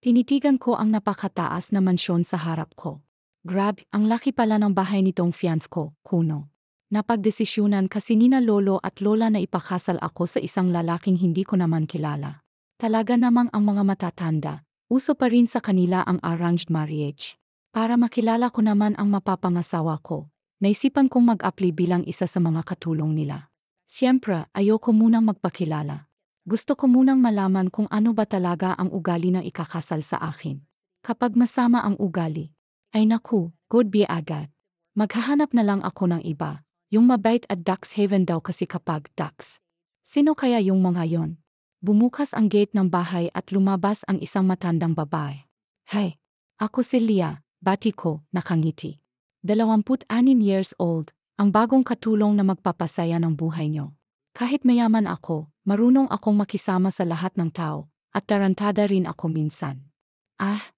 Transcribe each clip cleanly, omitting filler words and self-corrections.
Tinitigan ko ang napakataas na mansyon sa harap ko. Grab, ang laki pala ng bahay nitong fiance ko, Kuno. Napagdesisyunan kasi nina lolo at lola na ipakasal ako sa isang lalaking hindi ko naman kilala. Talaga namang ang mga matatanda, uso pa rin sa kanila ang arranged marriage. Para makilala ko naman ang mapapangasawa ko, naisipan kong mag-apply bilang isa sa mga katulong nila. Siyempre, ayoko munang magpakilala. Gusto ko munang malaman kung ano ba talaga ang ugali ng ikakasal sa akin. Kapag masama ang ugali, ay naku, good be agad. Maghahanap na lang ako ng iba, yung mabait at Ducks Haven daw kasi kapag Ducks. Sino kaya yung mga yon? Bumukas ang gate ng bahay at lumabas ang isang matandang babae. Hey, ako si Leah, bati ko, nakangiti. 26 years old, ang bagong katulong na magpapasaya ng buhay nyo. Kahit mayaman ako, marunong akong makisama sa lahat ng tao, at tarantada rin ako minsan.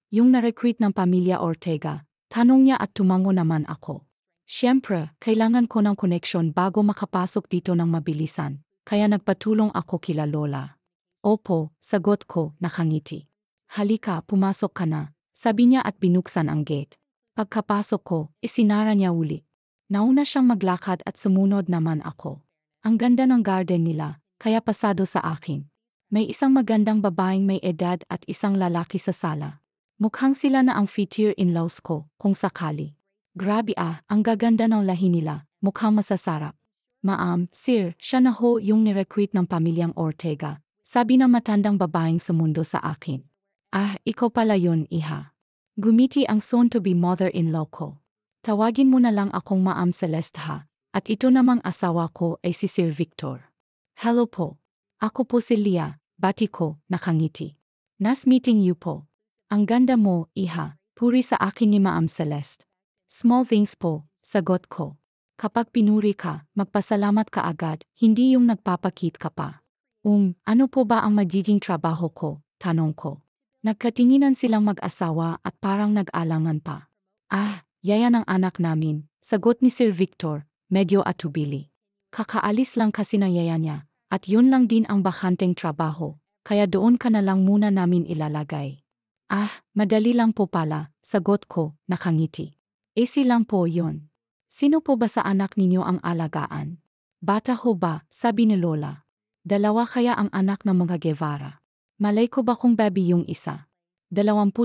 Yung na-recruit ng pamilya Ortega, tanong niya at tumango naman ako. Siyempre, kailangan ko ng koneksyon bago makapasok dito ng mabilisan, kaya nagpatulong ako kila lola. Opo, sagot ko, nakangiti. Halika, pumasok ka na, sabi niya at binuksan ang gate. Pagkapasok ko, isinara niya uli. Nauna siyang maglakad at sumunod naman ako. Ang ganda ng garden nila, kaya pasado sa akin. May isang magandang babaeng may edad at isang lalaki sa sala. Mukhang sila na ang future in-laws ko, kung sakali. Grabe ang gaganda ng lahi nila, mukhang masasarap. Ma'am, sir, siya na ho yung ni-recruit ng pamilyang Ortega, sabi ng matandang babaeng sumundo sa akin. Ikaw pala yun, iha. Gumiti ang soon-to-be mother-in-law ko. Tawagin mo na lang akong Ma'am Celeste ha, at ito namang asawa ko ay si Sir Victor. Hello po. Ako po si Leah, bati ko, nakangiti. Nice meeting you po. Ang ganda mo, iha, puri sa akin ni Ma'am Celeste. Small things po, sagot ko. Kapag pinuri ka, magpasalamat ka agad, hindi yung nagpapakit ka pa. Ano po ba ang magiging trabaho ko? Tanong ko. Nagkatinginan silang mag-asawa at parang nag-alangan pa. Yaya ng anak namin, sagot ni Sir Victor, medyo atubili. Kakaalis lang kasi ng yaya niya, at yun lang din ang bakanteng trabaho, kaya doon ka na lang muna namin ilalagay. Madali lang po pala, sagot ko, nakangiti. Easy lang po yun. Sino po ba sa anak ninyo ang alagaan? Bata ho ba, sabi ni Lola. 2 kaya ang anak ng mga Guevara. Malay ko ba kung baby yung isa? 28,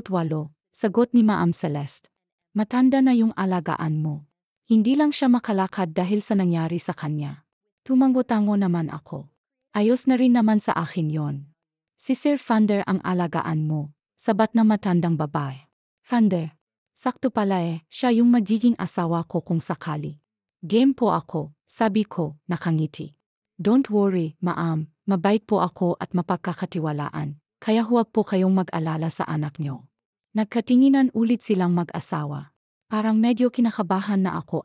sagot ni Ma'am Celeste. Matanda na yung alagaan mo. Hindi lang siya makalakad dahil sa nangyari sa kanya. Tumanggo-tango naman ako. Ayos na rin naman sa akin yon. Si Sir Fander ang alagaan mo, sabat na matandang babae. Fander. Sakto pala siya yung magiging asawa ko kung sakali. Game po ako, sabi ko, nakangiti. Don't worry, ma'am, mabait po ako at mapagkakatiwalaan, kaya huwag po kayong mag-alala sa anak nyo. Nagkatinginan ulit silang mag-asawa. Parang medyo kinakabahan na ako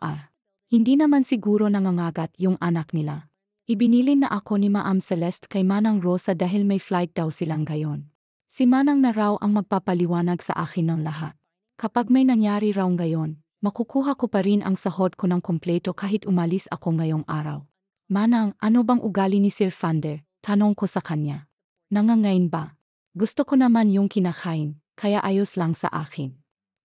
Hindi naman siguro nangangagat yung anak nila. Ibinilin na ako ni Ma'am Celeste kay Manang Rosa dahil may flight daw silang gayon. Si Manang na raw ang magpapaliwanag sa akin ng lahat. Kapag may nangyari raw ngayon, makukuha ko pa rin ang sahod ko ng kompleto kahit umalis ako ngayong araw. Manang, ano bang ugali ni Sir Fander? Tanong ko sa kanya. Nangangain ba? Gusto ko naman yung kinakain, kaya ayos lang sa akin.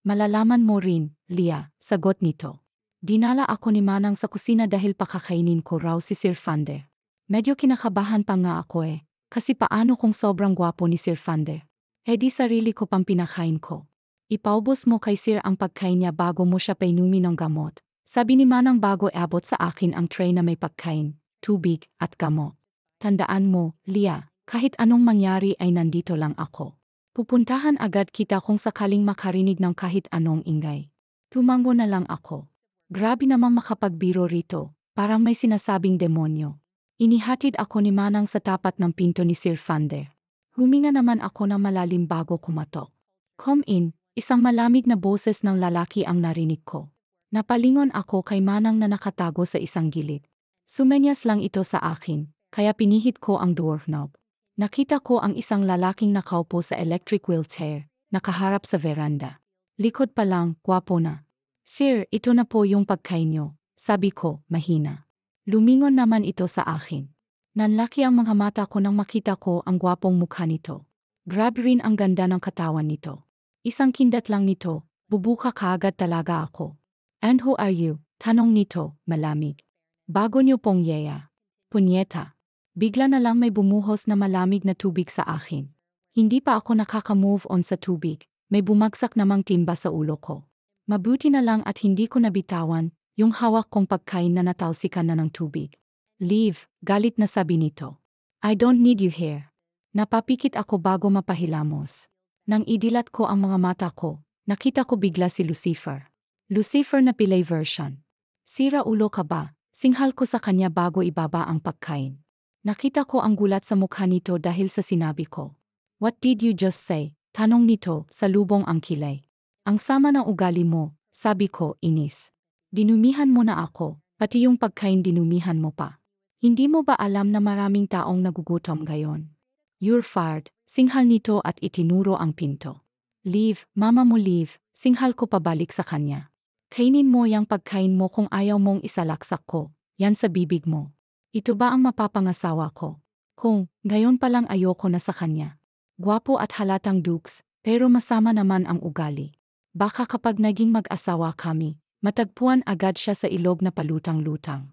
Malalaman mo rin, Leah, sagot nito. Dinala ako ni Manang sa kusina dahil pakakainin ko raw si Sir Fander. Medyo kinakabahan pa nga ako kasi paano kung sobrang gwapo ni Sir Fander? Di sarili ko pang pinakain ko. Ipaubos mo kay Sir ang pagkain niya bago mo siya painumin ng gamot. Sabi ni Manang bago abot sa akin ang tray na may pagkain, tubig, at gamot. Tandaan mo, Leah, kahit anong mangyari ay nandito lang ako. Pupuntahan agad kita kung sakaling makarinig ng kahit anong ingay. Tumango na lang ako. Grabe namang makapagbiro rito, parang may sinasabing demonyo. Inihatid ako ni Manang sa tapat ng pinto ni Sir Fander. Huminga naman ako ng malalim bago kumatok. Come in. Isang malamig na boses ng lalaki ang narinig ko. Napalingon ako kay Manang na nakatago sa isang gilid. Sumenyas lang ito sa akin, kaya pinihit ko ang door knob. Nakita ko ang isang lalaking nakaupo sa electric wheelchair, nakaharap sa veranda. Likod pa lang, gwapo na. Sir, ito na po yung pagkain nyo, sabi ko, mahina. Lumingon naman ito sa akin. Nanlaki ang mga mata ko nang makita ko ang gwapong mukha nito. Grabe rin ang ganda ng katawan nito. Isang kindat lang nito, bubuka kaagad talaga ako. And who are you? Tanong nito, malamig. Bago niyo pong Yeya. Punyeta. Bigla na lang may bumuhos na malamig na tubig sa akin. Hindi pa ako nakaka-move on sa tubig, may bumagsak namang timba sa ulo ko. Mabuti na lang at hindi ko nabitawan yung hawak kong pagkain na natalsikan na ng tubig. Leave, galit na sabi nito. I don't need you here. Napapikit ako bago mapahilamos. Nang idilat ko ang mga mata ko, nakita ko bigla si Lucifer. Lucifer na pilay version. Sira ulo ka ba? Singhal ko sa kanya bago ibaba ang pagkain. Nakita ko ang gulat sa mukha nito dahil sa sinabi ko. What did you just say? Tanong nito, salubong ang kilay. Ang sama ng ugali mo, sabi ko, inis. Dinumihan mo na ako, pati yung pagkain dinumihan mo pa. Hindi mo ba alam na maraming taong nagugutom ngayon? You're fired, singhal nito at itinuro ang pinto. Leave, mama mo leave, singhal ko pabalik sa kanya. Kainin mo yang pagkain mo kung ayaw mong isalaksak ko, yan sa bibig mo. Ito ba ang mapapangasawa ko? Kung, ngayon pa lang ayoko na sa kanya. Gwapo at halatang dukes, pero masama naman ang ugali. Baka kapag naging mag-asawa kami, matagpuan agad siya sa ilog na palutang-lutang.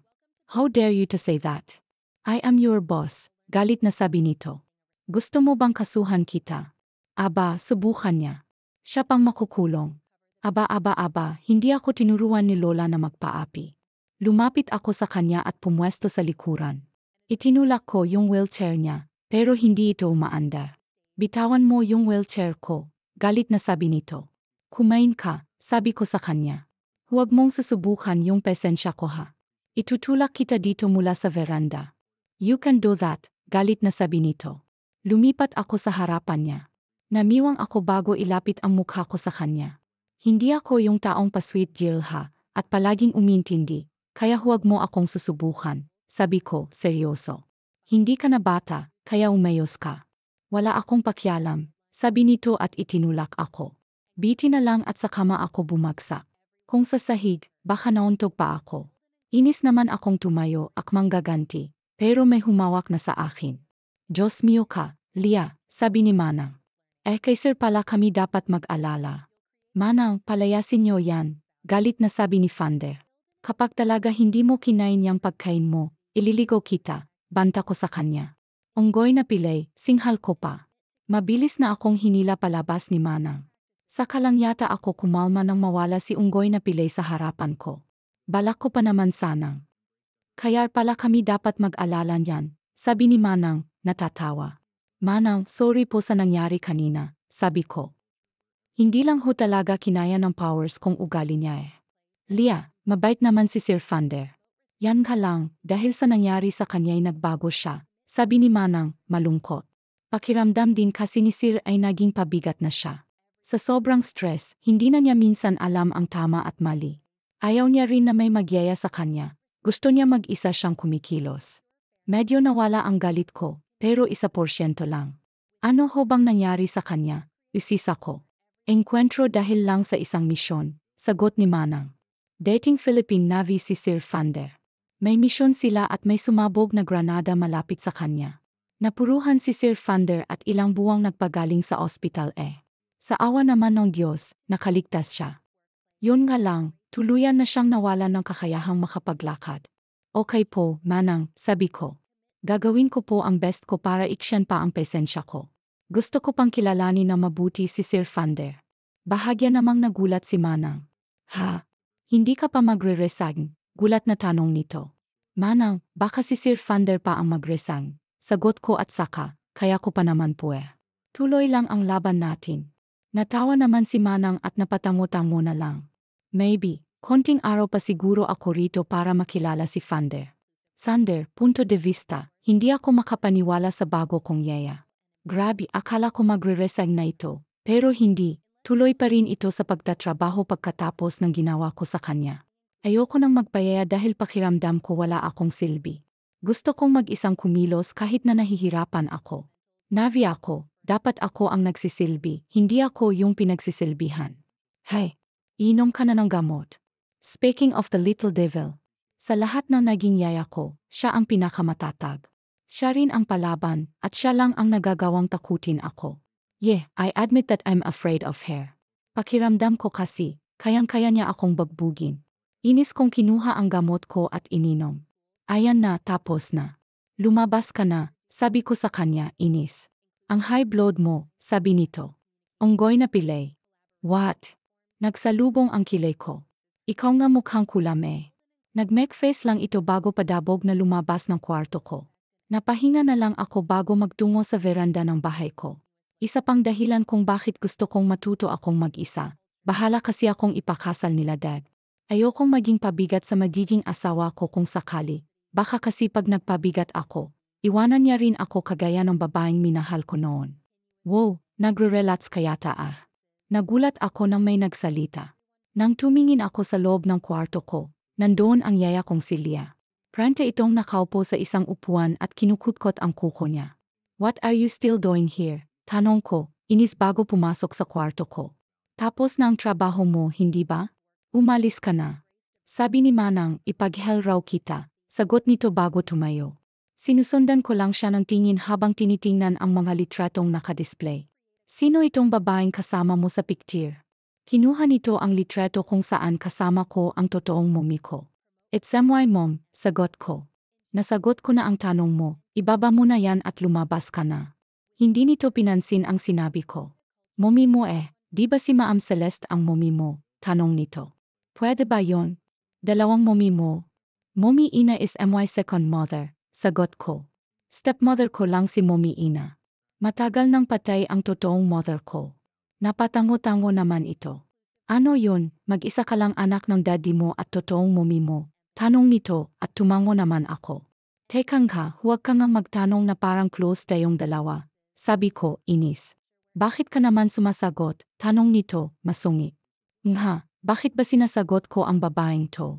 How dare you to say that? I am your boss, galit na sabi nito. Gusto mo bang kasuhan kita? Aba, subukan niya. Siya pang makukulong. Aba, hindi ako tinuruan ni Lola na magpaapi. Lumapit ako sa kanya at pumwesto sa likuran. Itinulak ko yung wheelchair niya, pero hindi ito umaandar. Bitawan mo yung wheelchair ko, galit na sabi nito. Kumain ka, sabi ko sa kanya. Huwag mong susubukan yung pesensya ko ha. Itutulak kita dito mula sa veranda. You can do that, galit na sabi nito. Lumipat ako sa harapan niya. Namiwang ako bago ilapit ang mukha ko sa kanya. Hindi ako yung taong pa-sweet Jill ha, at palaging umintindi, kaya huwag mo akong susubukan, sabi ko, seryoso. Hindi ka na bata, kaya umayos ka. Wala akong pakialam, sabi nito at itinulak ako. Biti na lang at sa kama ako bumagsak. Kung sa sahig, baka nauntog pa ako. Inis naman akong tumayo, akmang gaganti, pero may humawak na sa akin. Diyos mio ka, Lia, sabi ni Manang. Kay sir pala kami dapat mag-alala. Manang, palayasin niyo yan, galit na sabi ni Fander. Kapag talaga hindi mo kinain yang pagkain mo, ililigaw kita, banta ko sa kanya. Unggoy na pilay, singhal ko pa. Mabilis na akong hinila palabas ni Manang. Saka lang yata ako kumalma nang mawala si Unggoy na pilay sa harapan ko. Balak ko pa naman sanang. Kaya pala kami dapat mag-alala niyan, sabi ni Manang, natatawa. Manang, sorry po sa nangyari kanina, sabi ko. Hindi lang ho talaga kinaya ng powers kung ugali niya eh. Lia, mabait naman si Sir Fander. Yan ka lang, dahil sa nangyari sa kanya'y nagbago siya, sabi ni Manang, malungkot. Pakiramdam din kasi ni Sir ay naging pabigat na siya. Sa sobrang stress, hindi na niya minsan alam ang tama at mali. Ayaw niya rin na may magyaya sa kanya. Gusto niya mag-isa siyang kumikilos. Medyo nawala ang galit ko, pero 1% lang. Ano ho bang nangyari sa kanya? Usisa ko. Enkwentro dahil lang sa isang misyon, sagot ni Manang. Dating Philippine Navy si Sir Fander. May misyon sila at may sumabog na granada malapit sa kanya. Napuruhan si Sir Fander at ilang buwang nagpagaling sa ospital eh. Sa awa naman ng Diyos, nakaligtas siya. Yun nga lang, tuluyan na siyang nawalan ng kakayahang makapaglakad. Okay po, Manang, sabi ko. Gagawin ko po ang best ko para iksyan pa ang pesensya ko. Gusto ko pang kilalanin na mabuti si Sir Fander. Bahagya namang nagulat si Manang. Ha? Hindi ka pa magre-resign? Gulat na tanong nito. Manang, baka si Sir Fander pa ang mag-resign. Sagot ko at saka, kaya ko pa naman po eh. Tuloy lang ang laban natin. Natawa naman si Manang at napatamo-tamo na lang. Maybe, konting araw pa siguro ako rito para makilala si Fander. Sander, punto de vista, hindi ako makapaniwala sa bago kong yaya. Grabe, akala ko magre-resign na ito, pero hindi, tuloy pa rin ito sa pagtatrabaho pagkatapos ng ginawa ko sa kanya. Ayoko nang magpayaya dahil pakiramdam ko wala akong silbi. Gusto kong mag-isang kumilos kahit na nahihirapan ako. Navi ako, dapat ako ang nagsisilbi, hindi ako yung pinagsisilbihan. Hey, inom ka na ng gamot. Speaking of the little devil, sa lahat ng naging yaya ko, siya ang pinakamatatag. Siya rin ang palaban at siya lang ang nagagawang takutin ako. Yeah, I admit that I'm afraid of her. Pakiramdam ko kasi, kayang-kaya niya akong bagbugin. Inis kong kinuha ang gamot ko at ininom. Ayan na, tapos na. Lumabas ka na, sabi ko sa kanya, inis. Ang high blood mo, sabi nito. Onggoy na pilay. What? Nagsalubong ang kilay ko. Ikaw nga mukhang kulame. Nag-make face lang ito bago padabog na lumabas ng kwarto ko. Napahinga na lang ako bago magtungo sa veranda ng bahay ko. Isa pang dahilan kung bakit gusto kong matuto akong mag-isa. Bahala kasi akong ipakasal nila dad. Ayokong maging pabigat sa magiging asawa ko kung sakali. Baka kasi pag nagpabigat ako, iwanan niya rin ako kagaya ng babaeng minahal ko noon. Wow, nagre-relats kayata ah. Nagulat ako nang may nagsalita. Nang tumingin ako sa loob ng kwarto ko, nandoon ang yaya kong si Leah. Prante itong nakaupo sa isang upuan at kinukutkot ang kuko niya. What are you still doing here? Tanong ko, inis bago pumasok sa kwarto ko. Tapos na ang trabaho mo, hindi ba? Umalis ka na. Sabi ni Manang, ipaghel raw kita. Sagot nito bago tumayo. Sinusundan ko lang siya ng tingin habang tinitingnan ang mga litratong nakadisplay. Sino itong babaeng kasama mo sa picture? Kinuha nito ang litrato kung saan kasama ko ang totoong mommy ko. It's my mom, sagot ko. Nasagot ko na ang tanong mo, ibaba mo na yan at lumabas ka na. Hindi nito pinansin ang sinabi ko. Mommy mo di ba si Ma'am Celeste ang mommy mo? Tanong nito. Pwede ba yon? Dalawang mommy mo? Mommy Ina is my second mother, sagot ko. Stepmother ko lang si mommy Ina. Matagal nang patay ang totoong mother ko. Napatango-tango naman ito. Ano yun, mag-isa ka lang anak ng daddy mo at totoong mommy mo? Tanong nito at tumango naman ako. Tekang ka, huwag ka nga magtanong na parang close tayong dalawa. Sabi ko, inis. Bakit ka naman sumasagot? Tanong nito, masungit. Nga, bakit ba sinasagot ko ang babaeng to?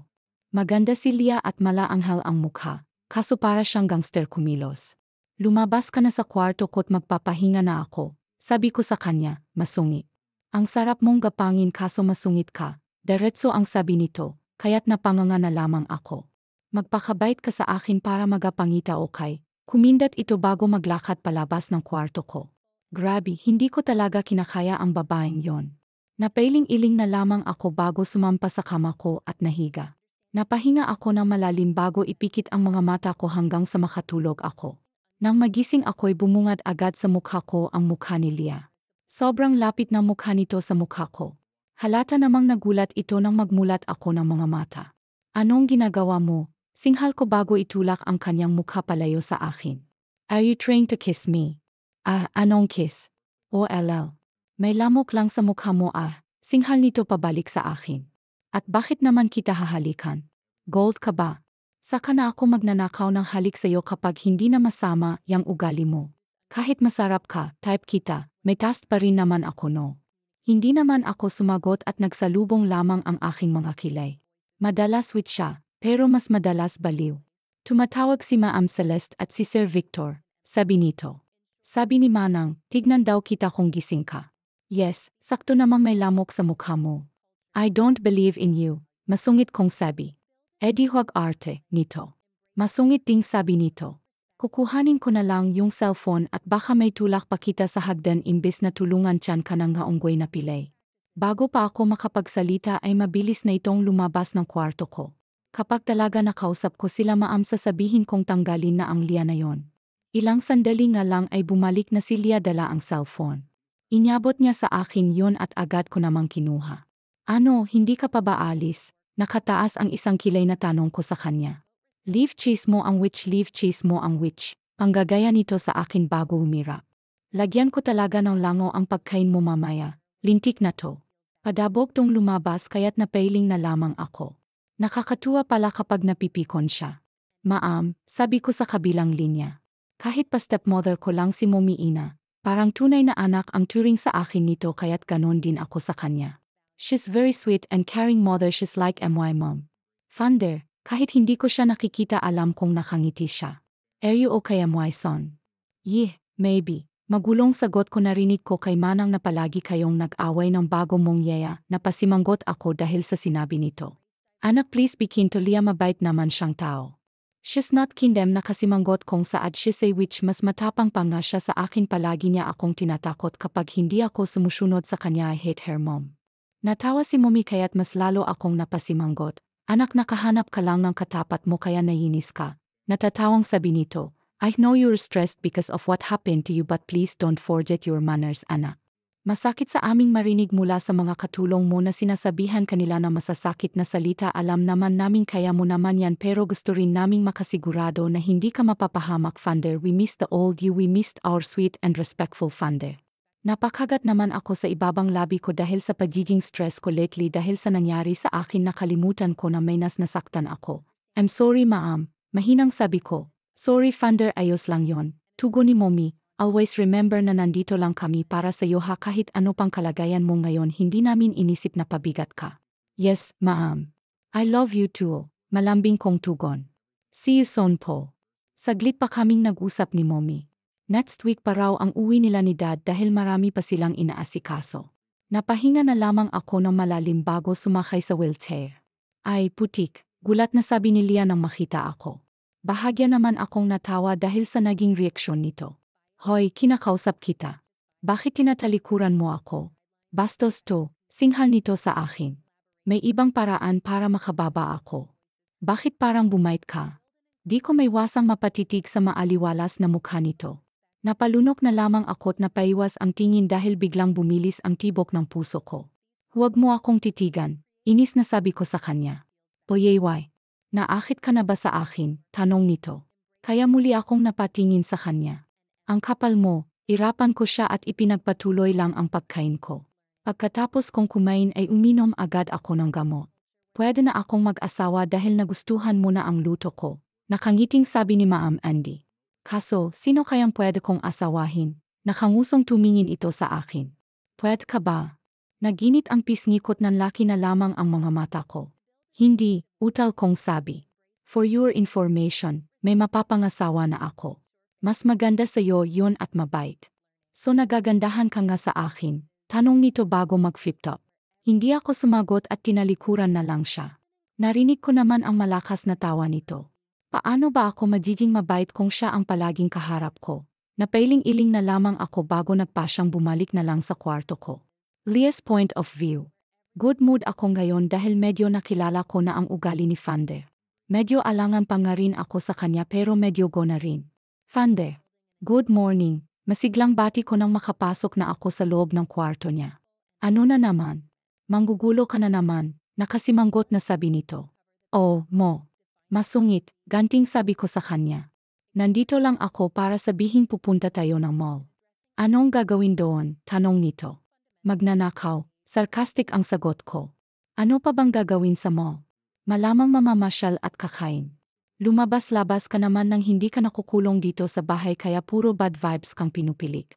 Maganda si Leah at malaanghel ang mukha, kaso para siyang gangster kumilos. Lumabas ka na sa kwarto ko't magpapahinga na ako. Sabi ko sa kanya, masungit. Ang sarap mong gapangin kaso masungit ka. Diretso ang sabi nito, kaya't napanganga na lamang ako. Magpakabait ka sa akin para magapangita okay? Kumindat ito bago maglakad palabas ng kwarto ko. Grabe, hindi ko talaga kinakaya ang babaeng yon. Napailing-iling na lamang ako bago sumampa sa kama ko at nahiga. Napahinga ako ng malalim bago ipikit ang mga mata ko hanggang sa makatulog ako. Nang magising ako'y bumungad agad sa mukha ko ang mukha ni Leah. Sobrang lapit ng mukha nito sa mukha ko. Halata namang nagulat ito nang magmulat ako ng mga mata. Anong ginagawa mo? Singhal ko bago itulak ang kanyang mukha palayo sa akin. Are you trying to kiss me? Anong kiss? OLL. May lamok lang sa mukha mo singhal nito pabalik sa akin. At bakit naman kita hahalikan? Gold ka ba? Saka na ako magnanakaw ng halik sa'yo kapag hindi na masama yang ugali mo. Kahit masarap ka, type kita, may taste pa rin naman ako no. Hindi naman ako sumagot at nagsalubong lamang ang aking mga kilay. Madalas sweet siya, pero mas madalas baliw. Tumatawag si Ma'am Celeste at si Sir Victor, sabi nito. Sabi ni Manang, tignan daw kita kung gising ka. Yes, sakto namang may lamok sa mukha mo. I don't believe in you, masungit kong sabi. Edi huwag arte, nito. Masungit ding sabi nito. Kukuhanin ko na lang yung cellphone at baka may tulak pa kita sa hagdan imbes na tulungan tiyan ka ng unggoy na pilay. Bago pa ako makapagsalita ay mabilis na itong lumabas ng kwarto ko. Kapag talaga nakausap ko sila Ma'am sasabihin kong tanggalin na ang Leah na yon. Ilang sandali nga lang ay bumalik na si Leah dala ang cellphone. Inyabot niya sa akin yon at agad ko namang kinuha. Ano, hindi ka pa ba alis? Nakataas ang isang kilay na tanong ko sa kanya. Leave cheese mo ang witch, leave cheese mo ang witch. Panggagaya nito sa akin bago humirap. Lagyan ko talaga ng lango ang pagkain mo mamaya. Lintik na to. Padabog tong lumabas kaya't napailing na lamang ako. Nakakatuwa pala kapag napipikon siya. Ma'am, sabi ko sa kabilang linya. Kahit pa stepmother ko lang si Mommy Ina, parang tunay na anak ang turing sa akin nito kaya't ganon din ako sa kanya. She's very sweet and caring mother, she's like my mom. Thunder, kahit hindi ko siya nakikita alam kong nakangiti siya. Are you okay my son? Yeah, maybe. Magulong sagot ko narinig ko kay Manang na palagi kayong nag-away ng bago mong yaya, napasimanggot ako dahil sa sinabi nito. Anak please be kind to Leah, mabait naman siyang tao. She's not kindem na kasimanggot kong saad she say which mas matapang pa nga siya sa akin palagi niya akong tinatakot kapag hindi ako sumusunod sa kanya I hate her mom. Natawa si mommy kaya't mas lalo akong napasimanggot. Anak nakahanap ka lang ng katapat mo kaya naiinis ka. Natatawang sabi nito, I know you're stressed because of what happened to you but please don't forget your manners anak. Masakit sa aming marinig mula sa mga katulong mo na sinasabihan kanila na masasakit na salita alam naman namin kaya mo naman yan pero gusto rin naming makasigurado na hindi ka mapapahamak Funder we missed the old you we missed our sweet and respectful Funder. Napakagat naman ako sa ibabang labi ko dahil sa pagiging stress ko lately dahil sa nangyari sa akin nakalimutan ko na may nasaktan ako. I'm sorry ma'am, mahinang sabi ko. Sorry Funder ayos lang yon, tugon ni mommy. Always remember na nandito lang kami para sa iyo ha kahit ano pang kalagayan mo ngayon hindi namin inisip na pabigat ka. Yes, ma'am. I love you too, malambing kong tugon. See you soon po. Saglit pa kaming nag-usap ni mommy. Next week pa raw ang uwi nila ni dad dahil marami pa silang inaasikaso. Napahinga na lamang ako ng malalim bago sumakay sa wheelchair. Ay, putik, gulat na sabi ni Lia nang makita ako. Bahagya naman akong natawa dahil sa naging reaksyon nito. Hoy, kinakausap kita. Bakit tinatalikuran mo ako? Bastos to, singhal nito sa akin. May ibang paraan para makababa ako. Bakit parang bumait ka? Di ko may wasang mapatitig sa maaliwalas na mukha nito. Napalunok na lamang ako't napaiwas ang tingin dahil biglang bumilis ang tibok ng puso ko. Huwag mo akong titigan, inis na sabi ko sa kanya. Poyeway, naakit ka na ba sa akin? Tanong nito. Kaya muli akong napatingin sa kanya. Ang kapal mo, irapan ko siya at ipinagpatuloy lang ang pagkain ko. Pagkatapos kong kumain ay uminom agad ako ng gamot. Pwede na akong mag-asawa dahil nagustuhan mo na ang luto ko. Nakangiting sabi ni Ma'am Andy. Kaso, sino kayang pwede kong asawahin? Nakangusong tumingin ito sa akin. Pwede ka ba? Naginit ang pisngikot ng laki na lamang ang mga mata ko. Hindi, utal kong sabi. For your information, may mapapangasawa na ako. Mas maganda sa'yo yon at mabait. So nagagandahan ka nga sa akin, tanong nito bago mag-flip top. Hindi ako sumagot at tinalikuran na lang siya. Narinig ko naman ang malakas na tawa nito. Paano ba ako magiging mabait kung siya ang palaging kaharap ko? Napailing-iling na lamang ako bago nagpasyang bumalik na lang sa kwarto ko. Lia's point of view. Good mood ako ngayon dahil medyo nakilala ko na ang ugali ni Funder. Medyo alangan pa nga rin ako sa kanya pero medyo go na rin. Funder, good morning. Masiglang bati ko nang makapasok na ako sa loob ng kwarto niya. Ano na naman? Manggugulo ka na naman, nakasimanggot na sabi nito. Oh, mo. Masungit, ganting sabi ko sa kanya. Nandito lang ako para sabihin pupunta tayo ng mall. Anong gagawin doon? Tanong nito. Magnanakaw, sarcastic ang sagot ko. Ano pa bang gagawin sa mall? Malamang mamamasyal at kakain. Lumabas-labas ka naman nang hindi ka nakukulong dito sa bahay kaya puro bad vibes kang pinupilik.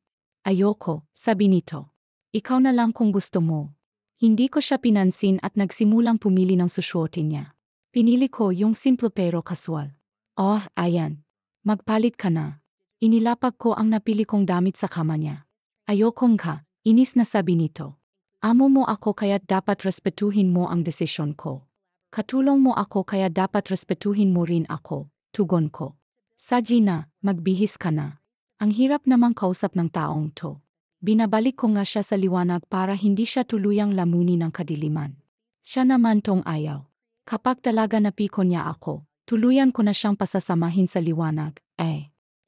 Ayoko, sabi nito. Ikaw na lang kung gusto mo. Hindi ko siya pinansin at nagsimulang pumili ng susuotin niya. Pinili ko yung simple pero casual. Oh, ayan. Magpalit ka na. Inilapag ko ang napili kong damit sa kama niya. Ayokong ka, inis na sabi nito. Amo mo ako kaya't dapat respetuhin mo ang desisyon ko. Katulong mo ako kaya dapat respetuhin mo rin ako, tugon ko. Saji na, magbihis ka na. Ang hirap namang kausap ng taong to. Binabalik ko nga siya sa liwanag para hindi siya tuluyang lamuni ng kadiliman. Siya naman tong ayaw. Kapag talaga napikon niya ako, tuluyan ko na siyang pasasamahin sa liwanag.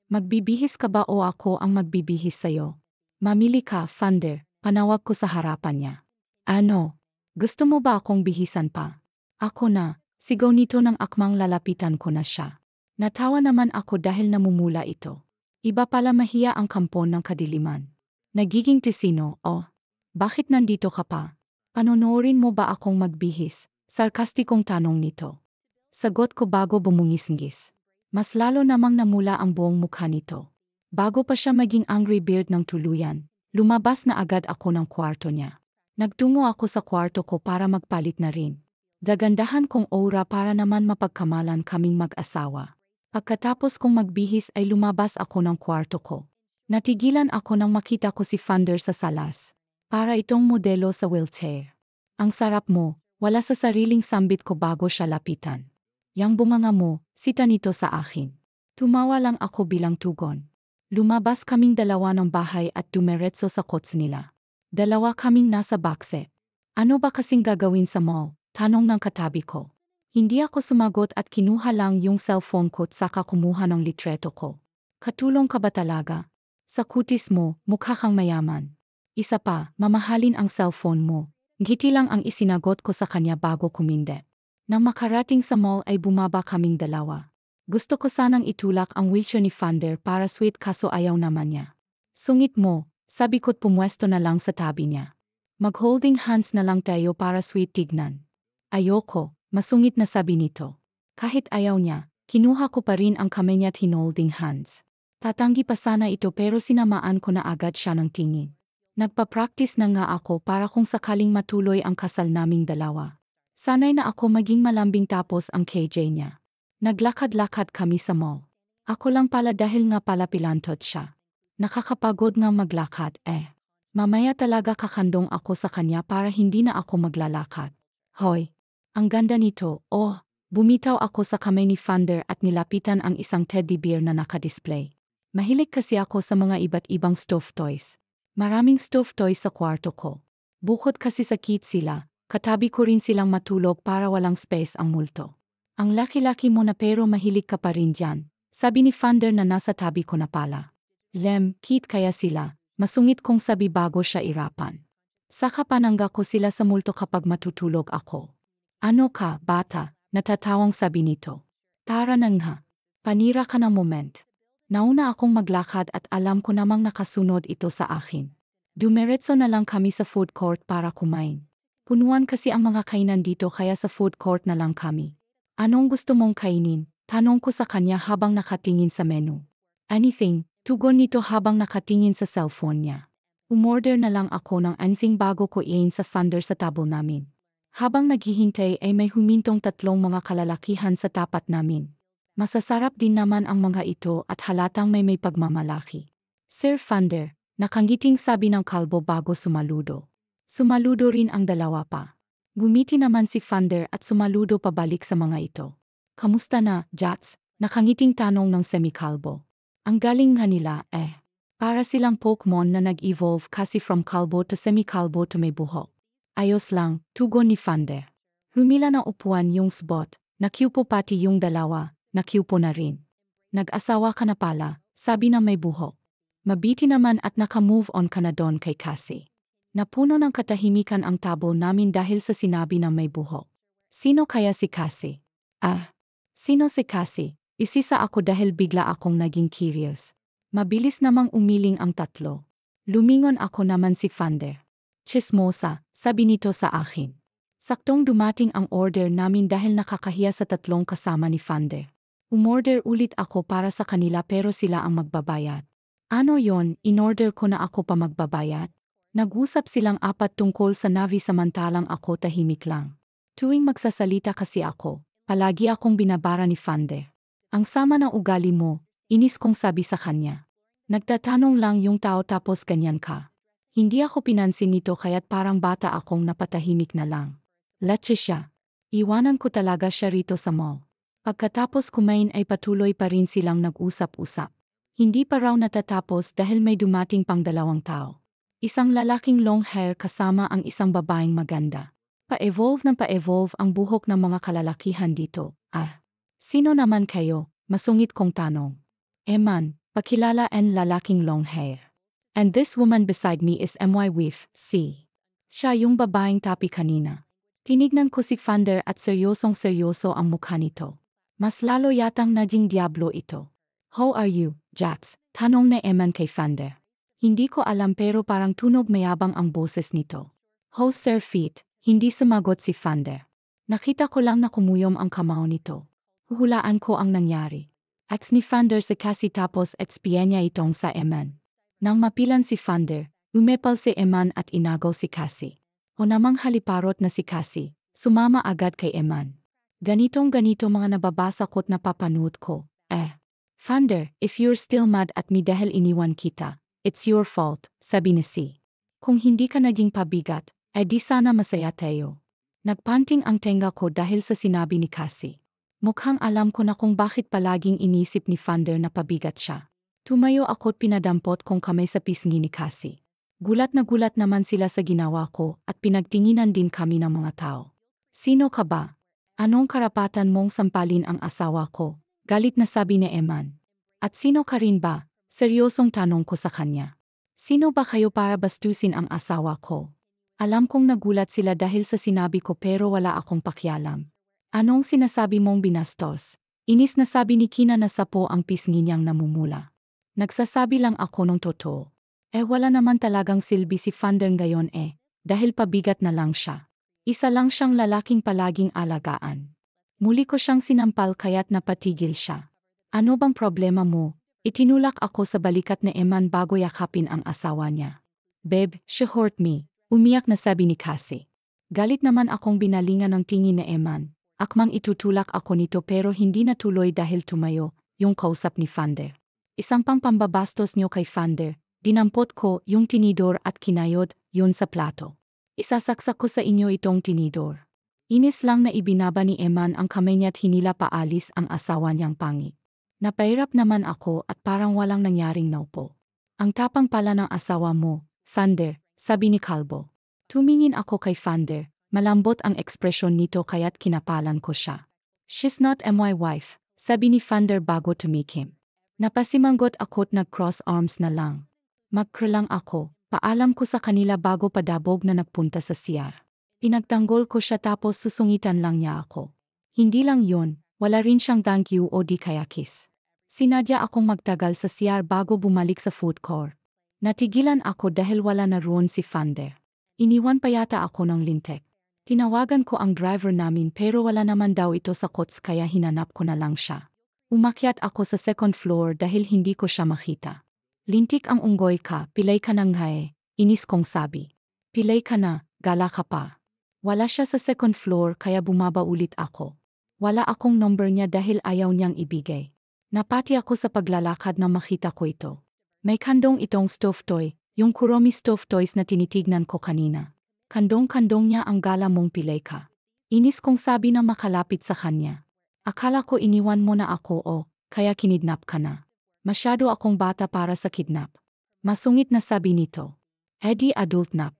Magbibihis ka ba o ako ang magbibihis sa'yo? Mamili ka, Funder, panawag ko sa harapan niya. Ano? Gusto mo ba akong bihisan pa? Ako na, sigaw nito ng akmang lalapitan ko na siya. Natawa naman ako dahil namumula ito. Iba pala mahiya ang kampon ng kadiliman. Nagiging tisino, oh. Bakit nandito ka pa? Panonoorin mo ba akong magbihis? Sarkastikong tanong nito. Sagot ko bago bumungis-ngis. Mas lalo namang namula ang buong mukha nito. Bago pa siya maging angry bird ng tuluyan, lumabas na agad ako ng kwarto niya. Nagtungo ako sa kwarto ko para magpalit na rin. Dagandahan kong aura para naman mapagkamalan kaming mag-asawa. Pagkatapos kong magbihis ay lumabas ako ng kwarto ko. Natigilan ako nang makita ko si Funder sa salas. Para itong modelo sa wheelchair. Ang sarap mo, wala sa sariling sambit ko bago siya lapitan. Yang bunganga mo, sita nito sa akin. Tumawa lang ako bilang tugon. Lumabas kaming dalawa ng bahay at dumiretso sa kots nila. Dalawa kaming nasa backseat. Ano ba kasing gagawin sa mall? Tanong ng katabi ko. Hindi ako sumagot at kinuha lang yung cellphone ko at saka kumuha ng litreto ko. Katulong ka ba talaga? Sa kutis mo, mukha kang mayaman. Isa pa, mamahalin ang cellphone mo. Ngiti lang ang isinagot ko sa kanya bago kuminde. Nang makarating sa mall ay bumaba kaming dalawa. Gusto ko sanang itulak ang wheelchair ni Fander para sweet kaso ayaw naman niya. Sungit mo, sabi ko't pumwesto na lang sa tabi niya. Mag-holding hands na lang tayo para sweet tignan. Ayoko, masungit na sabi nito. Kahit ayaw niya, kinuha ko pa rin ang kamay niya at hinolding hands. Tatanggi pa sana ito pero sinamaan ko na agad siya ng tingin. Nagpa-practice na nga ako para kung sakaling matuloy ang kasal naming dalawa. Sanay na ako maging malambing tapos ang KJ niya. Naglakad-lakad kami sa mall. Ako lang pala dahil nga pala pilantot siya. Nakakapagod nga maglakad Mamaya talaga kakandong ako sa kanya para hindi na ako maglalakad. Hoy, ang ganda nito, oh, bumitaw ako sa kamay ni Fander at nilapitan ang isang teddy bear na nakadisplay. Mahilig kasi ako sa mga iba't ibang stuffed toys. Maraming stuffed toys sa kwarto ko. Bukod kasi sa kit sila, katabi ko rin silang matulog para walang space ang multo. Ang laki-laki mo na pero mahilig ka pa rin dyan, sabi ni Fander na nasa tabi ko na pala. Cute kaya sila, masungit kong sabi bago siya irapan. Saka panangga ko sila sa multo kapag matutulog ako. Ano ka, bata? Natatawang sabi nito. Tara na nga. Panira ka ng moment. Nauna akong maglakad at alam ko namang nakasunod ito sa akin. Dumiretso na lang kami sa food court para kumain. Punuan kasi ang mga kainan dito kaya sa food court na lang kami. Anong gusto mong kainin? Tanong ko sa kanya habang nakatingin sa menu. Anything, tugon nito habang nakatingin sa cellphone niya. Umorder na lang ako ng anything bago ko iin sa Thunder sa table namin. Habang naghihintay ay may humintong tatlong mga kalalakihan sa tapat namin. Masasarap din naman ang mga ito at halatang may pagmamalaki. Sir Thunder, nakangiting sabi ng kalbo bago sumaludo. Sumaludo rin ang dalawa pa. Gumiti naman si Thunder at sumaludo pabalik sa mga ito. Kamusta na, Jats? Nakangiting tanong ng semi-kalbo. Ang galing nga nila, Para silang Pokemon na nag-evolve kasi from kalbo to semi-kalbo to may buhok. Ayos lang, tugon ni Thunder. Humila ng upuan yung spot, nakyupo pati yung dalawa, nakyupo na rin. Nag-asawa ka na pala, sabi na may buhok. Mabiti naman at naka-move on ka na doon kay Cassie. Napuno ng katahimikan ang table namin dahil sa sinabi na may buhok. Sino kaya si Cassie? Sino si Cassie? Isisa ako dahil bigla akong naging curious. Mabilis namang umiling ang tatlo. Lumingon ako naman si Thunder. Chismosa, sabi nito sa akin. Saktong dumating ang order namin dahil nakakahiya sa tatlong kasama ni Thunder. Umorder ulit ako para sa kanila pero sila ang magbabayad. Ano yon? In-order ko na ako pa magbabayad? Nag-usap silang apat tungkol sa Navi samantalang ako tahimik lang. Tuwing magsasalita kasi ako, palagi akong binabara ni Thunder. Ang sama ng ugali mo, inis kong sabi sa kanya. Nagtatanong lang yung tao tapos ganyan ka. Hindi ako pinansin nito kaya't parang bata akong napatahimik na lang. Latse siya. Iwanan ko talaga siya rito sa mall. Pagkatapos kumain ay patuloy pa rin silang nag-usap-usap. Hindi pa raw natatapos dahil may dumating pang dalawang tao. Isang lalaking long hair kasama ang isang babaeng maganda. Pa-evolve ang buhok ng mga kalalakihan dito. Sino naman kayo? Masungit kong tanong. Eman, pakilala ang lalaking long hair. And this woman beside me is my wife, si. Siya yung babaeng tapi kanina. Tinignan ko si Thunder at seryosong-seryoso ang mukha nito. Mas lalo yatang naging diablo ito. How are you, Jax? Tanong na Eman kay Thunder. Hindi ko alam pero parang tunog mayabang ang boses nito. How Sir Feet? Hindi sumagot si Thunder. Nakita ko lang na kumuyom ang kamao nito. Huhulaan ko ang nangyari. Ax ni Thunder si Cassie tapos expian niya itong sa Eman. Nang mapilan si Thunder, umepal si Eman at inagaw si Cassie. O namang haliparot na si Cassie, sumama agad kay Eman. Ganitong-ganito mga nababasa ko't napapanood ko. Thunder, if you're still mad at me dahil iniwan kita, it's your fault, sabi ni si. Kung hindi ka naging pabigat, di sana masaya tayo. Nagpanting ang tenga ko dahil sa sinabi ni Cassie. Mukhang alam ko na kung bakit palaging inisip ni Vander na pabigat siya. Tumayo ako't pinadampot kong kamay sa pisngi ni Cassie. Gulat naman sila sa ginawa ko at pinagtinginan din kami ng mga tao. Sino ka ba? Anong karapatan mong sampalin ang asawa ko? Galit na sabi ni Eman. At sino ka rin ba? Seryosong tanong ko sa kanya. Sino ba kayo para bastusin ang asawa ko? Alam kong nagulat sila dahil sa sinabi ko pero wala akong pakialam. Anong sinasabi mong binastos? Inis na sabi ni Kina na sapo ang pisngi niyang namumula. Nagsasabi lang ako ng totoo. Wala naman talagang silbi si Vander ngayon dahil pabigat na lang siya. Isa lang siyang lalaking palaging alagaan. Muli ko siyang sinampal kaya't napatigil siya. Ano bang problema mo? Itinulak ako sa balikat ni Eman bago yakapin ang asawa niya. Babe, she hurt me. Umiyak na sabi ni Cassie. Galit naman akong binalingan ng tingin ni Eman. Akmang itutulak ako nito pero hindi natuloy dahil tumayo, yung kausap ni Vander. Isang pang pambabastos niyo kay Vander, dinampot ko yung tinidor at kinayod yun sa plato. Isasaksak ko sa inyo itong tinidor. Inis lang na ibinaba ni Eman ang kamay niya't hinila paalis ang asawa niyang pangit. Napairap naman ako at parang walang nangyaring naupo. Ang tapang pala ng asawa mo, Vander, sabi ni Kalbo. Tumingin ako kay Vander, malambot ang ekspresyon nito kaya't kinapalan ko siya. She's not my wife, sabi ni Vander bago tumikim. Napasimanggot ako't nag-cross arms na lang. Magkrelang ako, paalam ko sa kanila bago padabog na nagpunta sa CR. Pinagtanggol ko siya tapos susungitan lang niya ako. Hindi lang yon, wala rin siyang thank you o di kaya kiss. Sinadya akong magtagal sa CR bago bumalik sa food court. Natigilan ako dahil wala na roon si Vander. Iniwan pa yata ako ng lintek. Tinawagan ko ang driver namin pero wala naman daw ito sa kots kaya hinanap ko na lang siya. Umakyat ako sa second floor dahil hindi ko siya makita. Lintik ang unggoy ka, pilay ka nang inis kong sabi. Pilay ka na, gala ka pa. Wala siya sa second floor kaya bumaba ulit ako. Wala akong number niya dahil ayaw niyang ibigay. Napati ako sa paglalakad na makita ko ito. May kandong itong stuffed toy, yung Kuromi stuffed toys na tinitignan ko kanina. Kandong-kandong niya ang gala mong pilay ka. Inis kong sabi na makalapit sa kanya. Akala ko iniwan mo na ako kaya kinidnap ka na. Masyado akong bata para sa kidnap. Masungit na sabi nito. Di adult nap.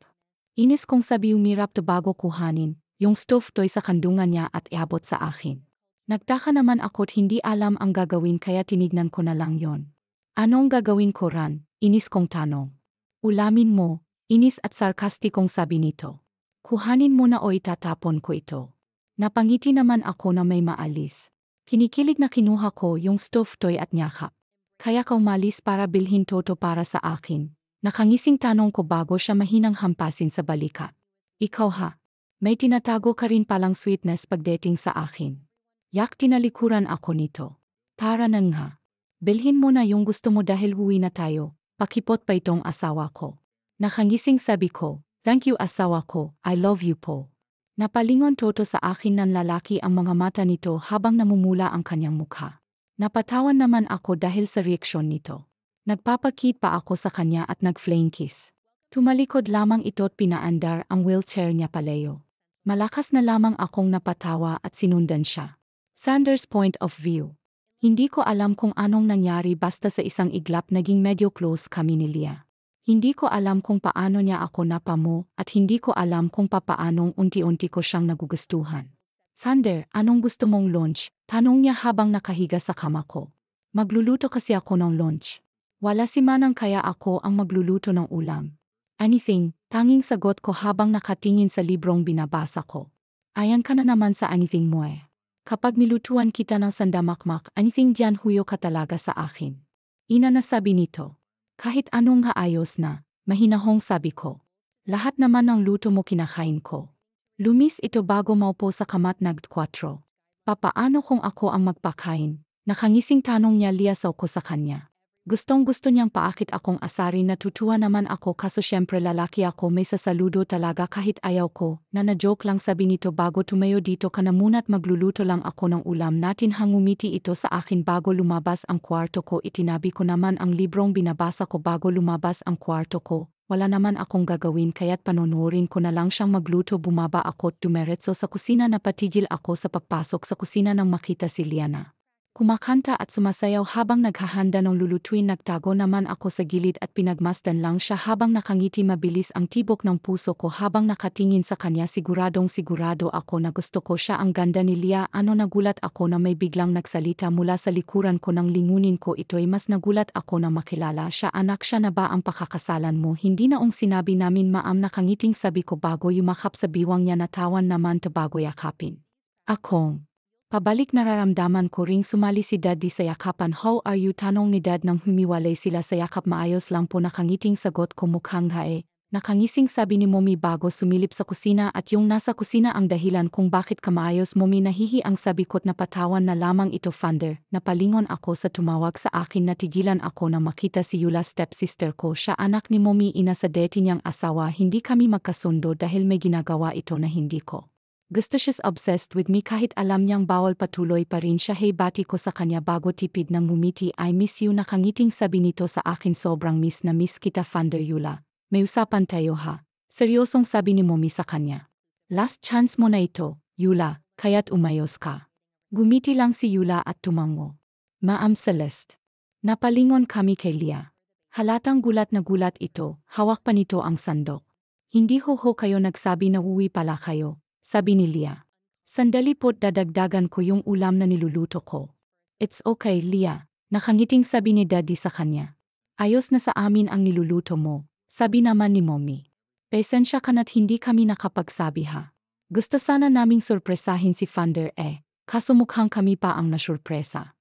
Inis kong sabi umirap to bago kuhanin, yung stuffed toy sa kandungan niya at iabot sa akin. Nagtaka naman ako't hindi alam ang gagawin kaya tinignan ko na lang yon. Anong gagawin ko ran? Inis kong tanong. Ulamin mo, inis at sarkastikong sabi nito. Kuhanin mo na o itatapon ko ito. Napangiti naman ako na may maalis. Kinikilig na kinuha ko yung stuffed toy at nyakap. Kaya ka umalis para bilhin toto para sa akin. Nakangising tanong ko bago siya mahinang hampasin sa balikat. Ikaw ha? May tinatago ka rin palang sweetness pagdating sa akin. Yak tinalikuran ako nito. Tara na nga. Bilhin mo na yung gusto mo dahil uwi na tayo. Pakipot pa itong asawa ko. Nakangising sabi ko, thank you asawa ko, I love you po. Napalingon toto sa akin ng lalaki ang mga mata nito habang namumula ang kanyang mukha. Napatawan naman ako dahil sa reaksyon nito. Nagpapakit pa ako sa kanya at nag-flame kiss. Tumalikod lamang ito't pinaandar ang wheelchair niya paleo. Malakas na lamang akong napatawa at sinundan siya. Sanders' point of view. Hindi ko alam kung anong nangyari basta sa isang iglap naging medyo close kami ni Leah. Hindi ko alam kung paano niya ako napamo at hindi ko alam kung papaanong unti-unti ko siyang nagugustuhan. Sander, anong gusto mong lunch? Tanong niya habang nakahiga sa kama ko. Magluluto kasi ako ng lunch. Wala si Manang kaya ako ang magluluto ng ulam. Anything, tanging sagot ko habang nakatingin sa librong binabasa ko. Ayan ka na naman sa anything mo Kapag nilutuan kita ng sandamakmak, anything diyan huyo ka talaga sa akin. Ina na sabi nito. Kahit anong haayos na, mahinahong sabi ko. Lahat naman ng luto mo kinakain ko. Lumis ito bago maupo sa kamat nag-4. Papaano kung ako ang magpakain? Nakangising tanong niya liasaw ko sa kanya. Gustong-gusto niyang paakit akong asarin natutuwa naman ako kaso syempre lalaki ako may sasaludo talaga kahit ayaw ko, na na-joke lang sabi nito bago tumayo dito ka na muna't magluluto lang ako ng ulam natin hangumiti ito sa akin bago lumabas ang kwarto ko itinabi ko naman ang librong binabasa ko bago lumabas ang kwarto ko, wala naman akong gagawin kaya't panonorin ko na lang siyang magluto. Bumaba ako at dumiretso sa kusina. Napatigil ako sa pagpasok sa kusina nang makita si Liana. Kumakanta at sumasayaw habang naghahanda ng lulutuin. Nagtago naman ako sa gilid at pinagmasdan lang siya habang nakangiti. Mabilis ang tibok ng puso ko habang nakatingin sa kanya. Siguradong sigurado ako na gusto ko siya. Ang ganda ni Lia. Nagulat ako na may biglang nagsalita mula sa likuran ko. Nang lingunin ko ito'y mas nagulat ako na makilala siya. Anak siya na ba ang pakakasalan mo? Hindi naong sinabi namin, Maam. Nakangiting sabi ko bago yumakap sa biwang niya. Natawan naman to bago yakapin akong. Pabalik nararamdaman ko ring sumali si Daddy sa yakapan. How are you? Tanong ni Dad nang humiwalay sila sa yakap. Maayos lang po. Nakangiting sagot ko. Mukhang hae. Nakangising sabi ni Mommy bago sumilip sa kusina. At yung nasa kusina ang dahilan kung bakit ka maayos, Mommy. Nahihi ang sabi ko't napatawan na lamang ito, Thunder. Napalingon ako sa tumawag sa akin. Natigilan ako na makita si Yula, stepsister ko. Siya anak ni Mommy, ina sa dati niyang asawa. Hindi kami magkasundo dahil may ginagawa ito na hindi ko gusto. She's obsessed with me kahit alam niyang bawal. Patuloy pa rin siya. Hey, bati ko sa kanya bago tipid ng ngumiti. I miss you. Nakangiting sabi nito sa akin. Sobrang miss na miss kita, Thunder. Yula, may usapan tayo ha? Seryosong sabi ni Mommy sa kanya. Last chance mo na ito, Yula, kaya't umayos ka. Gumiti lang si Yula at tumango. Ma'am Celeste. Napalingon kami kay Lia. Halatang gulat na gulat ito. Hawak pa nito ang sandok. Hindi ho kayo nagsabi na uwi pala kayo, sabi ni Lia. Sandali po't dadagdagan ko yung ulam na niluluto ko. It's okay, Lia. Nakangiting sabi ni Daddy sa kanya. Ayos na sa amin ang niluluto mo, sabi naman ni Mommy. Pasensya ka na't hindi kami nakapagsabi ha. Gusto sana naming sorpresahin si Thunder kaso mukhang kami pa ang nasurpresa.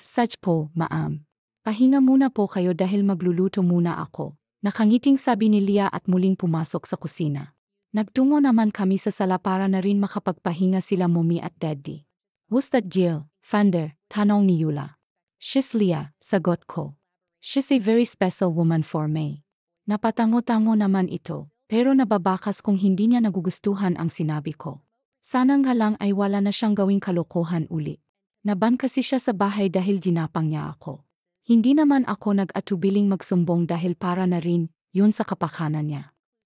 Such po, Ma'am. Pahinga muna po kayo dahil magluluto muna ako. Nakangiting sabi ni Lia at muling pumasok sa kusina. Nagtungo naman kami sa sala para na rin makapagpahinga sila Mommy at Daddy. Who's that Jill, Thunder? Tanong ni Yula. She's Lia, sagot ko. She's a very special woman for me. Napatango-tango naman ito, pero nababakas kung hindi niya nagugustuhan ang sinabi ko. Sanang nga lang ay wala na siyang gawing kalokohan uli. Naban kasi siya sa bahay dahil ginapang niya ako. Hindi naman ako nag-atubiling magsumbong dahil para na rin yun sa kapakanan niya.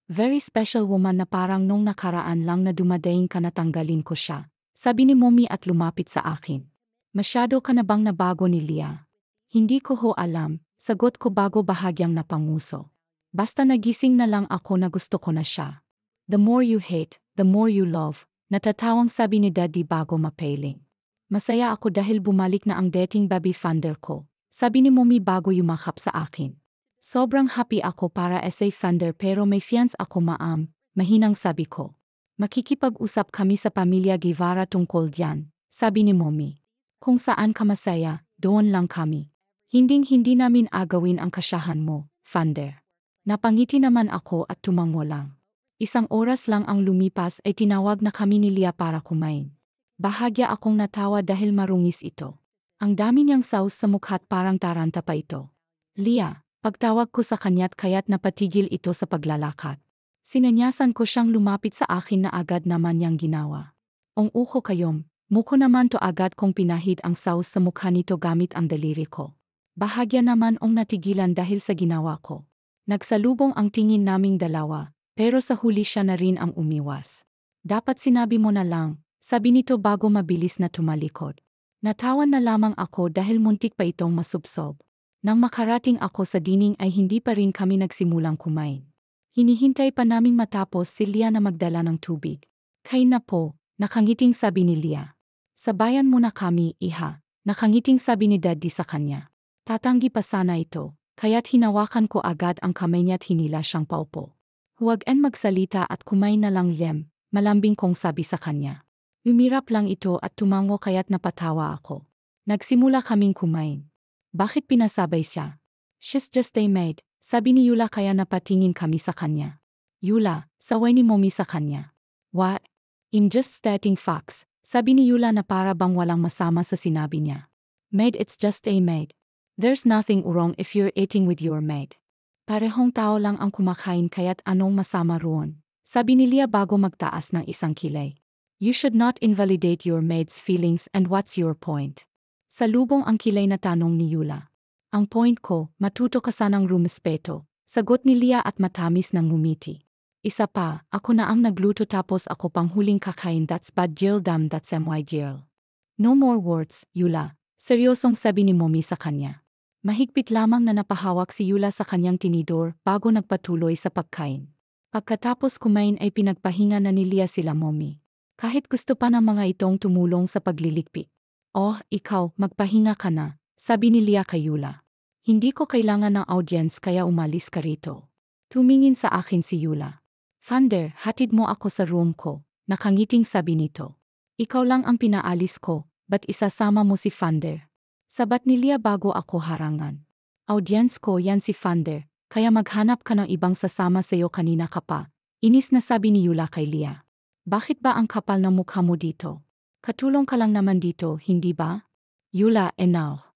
Very special woman na parang nung nakaraan lang na dumadaing ka natanggalin ko siya, sabi ni Mommy at lumapit sa akin. Masyado ka na bang nabago ni Lia? Hindi ko ho alam, sagot ko bago bahagyang napanguso. Basta nagising na lang ako na gusto ko na siya. The more you hate, the more you love, natatawang sabi ni Daddy bago mapailing. Masaya ako dahil bumalik na ang dating baby Thunder ko, sabi ni Mommy bago yumakap sa akin. Sobrang happy ako para sa Thunder pero may fiance ako, Ma'am, mahinang sabi ko. Makikipag-usap kami sa pamilya Guevara tungkol diyan, sabi ni Mommy. Kung saan ka masaya, doon lang kami. Hinding-hindi namin agawin ang kasyahan mo, Thunder. Napangiti naman ako at tumango lang. Isang oras lang ang lumipas ay tinawag na kami ni Lia para kumain. Bahagya akong natawa dahil marungis ito. Ang dami niyang sauce sa mukha't parang taranta pa ito. Lia, pagtawag ko sa kanya't kaya't napatigil ito sa paglalakad. Sinanyasan ko siyang lumapit sa akin na agad naman niyang ginawa. Uho kayom, muko naman to agad kong pinahid ang sauce sa mukha nito gamit ang daliri ko. Bahagya naman natigilan dahil sa ginawa ko. Nagsalubong ang tingin naming dalawa, pero sa huli siya na rin ang umiwas. Dapat sinabi mo na lang, sabi nito bago mabilis na tumalikod. Natawan na lamang ako dahil muntik pa itong masubsob. Nang makarating ako sa dining ay hindi pa rin kami nagsimulang kumain. Hinihintay pa naming matapos si Lia na magdala ng tubig. Kain na po, nakangiting sabi ni Lia. Sabayan mo na kami, iha, nakangiting sabi ni Daddy sa kanya. Tatanggi pa sana ito, kaya't hinawakan ko agad ang kamay niya't hinila siyang paupo. Huwag magsalita at kumain na lang, Lem, malambing kong sabi sa kanya. Umirap lang ito at tumango kaya't napatawa ako. Nagsimula kaming kumain. Bakit pinasabay siya? She's just a maid, sabi ni Yula kaya napatingin kami sa kanya. Yula, saway ni Mommy sa kanya. What? I'm just stating facts, sabi ni Yula na para bang walang masama sa sinabi niya. Maid, it's just a maid. There's nothing wrong if you're eating with your maid. Parehong tao lang ang kumakain kaya't anong masama roon, sabi ni Lia bago magtaas ng isang kilay. You should not invalidate your maid's feelings and what's your point? Salubong ang kilay na tanong ni Yula. Ang point ko, matuto ka sanang rumespeto, Sagot ni Lia at matamis ng ngumiti. Isa pa, ako na ang nagluto tapos ako pang huling kakain. That's bad girl, damn, that's my girl. No more words, Yula. Seryosong sabi ni Mommy sa kanya. Mahigpit lamang na napahawak si Yula sa kanyang tinidor bago nagpatuloy sa pagkain. Pagkatapos kumain ay pinagpahinga na ni Lia sila Mommy. Kahit gusto pa ng mga itong tumulong sa pagliligpit. Oh, ikaw, magpahinga ka na, sabi ni Lia kay Yula. Hindi ko kailangan ng audience kaya umalis ka rito. Tumingin sa akin si Yula. Thunder, hatid mo ako sa room ko, nakangiting sabi nito. Ikaw lang ang pinaalis ko, ba't isasama mo si Thunder? Sabat ni Lia bago ako harangan. Audience ko yan si Thunder, kaya maghanap ka ng ibang sasama sa'yo kanina ka pa. Inis na sabi ni Yula kay Lia. Bakit ba ang kapal ng mukha mo dito? Katulong ka lang naman dito, hindi ba? Yula, enough.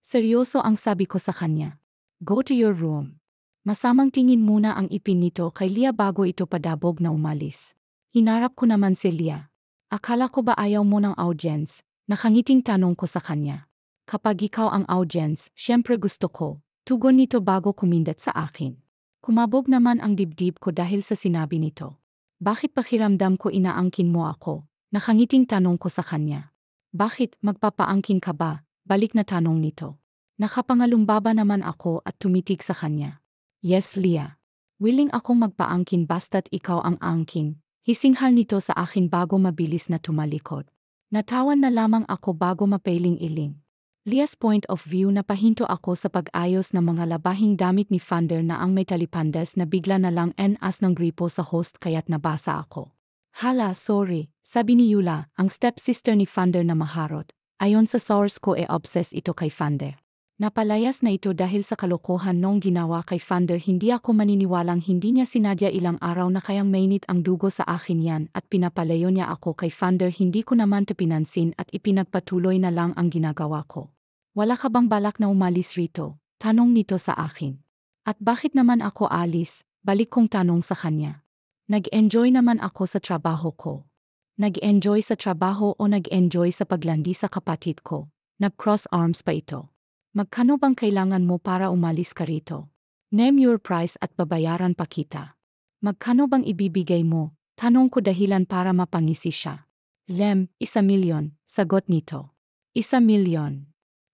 Seryoso ang sabi ko sa kanya. Go to your room. Masamang tingin muna ang ipin nito kay Lia bago ito padabog na umalis. Hinarap ko naman si Lia. Akala ko ba ayaw mo ng audience? Nakangiting tanong ko sa kanya. Kapag ikaw ang audience, syempre gusto ko. Tugon nito bago kumindat sa akin. Kumabog naman ang dibdib ko dahil sa sinabi nito. Bakit pakiramdam ko inaangkin mo ako? Nakangiting tanong ko sa kanya. Bakit, magpapaangkin ka ba? Balik na tanong nito. Nakapangalumbaba naman ako at tumitig sa kanya. Yes, Lia. Willing akong magpaangkin basta't ikaw ang angkin. Hisinghal nito sa akin bago mabilis na tumalikod. Natawan na lamang ako bago mapailing-iling. Lia's point of view na pahinto ako sa pag-ayos ng mga labahing damit ni Thunder na ang may talipandas na bigla na lang as ng gripo sa host kaya't nabasa ako. Hala, sorry, sabi ni Yula, ang stepsister ni Thunder na maharot. Ayon sa source ko obsessed ito kay Thunder. Napalayas na ito dahil sa kalokohan nung ginawa kay Thunder. Hindi ako maniniwalang hindi niya sinadya ilang araw na kayang mainit ang dugo sa akin yan at pinapalayo niya ako kay Thunder. Hindi ko naman ito pinansin at ipinagpatuloy na lang ang ginagawa ko. Wala ka bang balak na umalis rito? Tanong nito sa akin. At bakit naman ako alis? Balik kong tanong sa kanya. Nag-enjoy naman ako sa trabaho ko. Nag-enjoy sa trabaho o nag-enjoy sa paglandi sa kapatid ko? Nag-cross arms pa ito. Magkano bang kailangan mo para umalis ka rito? Name your price at babayaran pa kita. Magkano bang ibibigay mo? Tanong ko dahilan para mapangisi siya. 1,000,000, sagot nito. 1,000,000.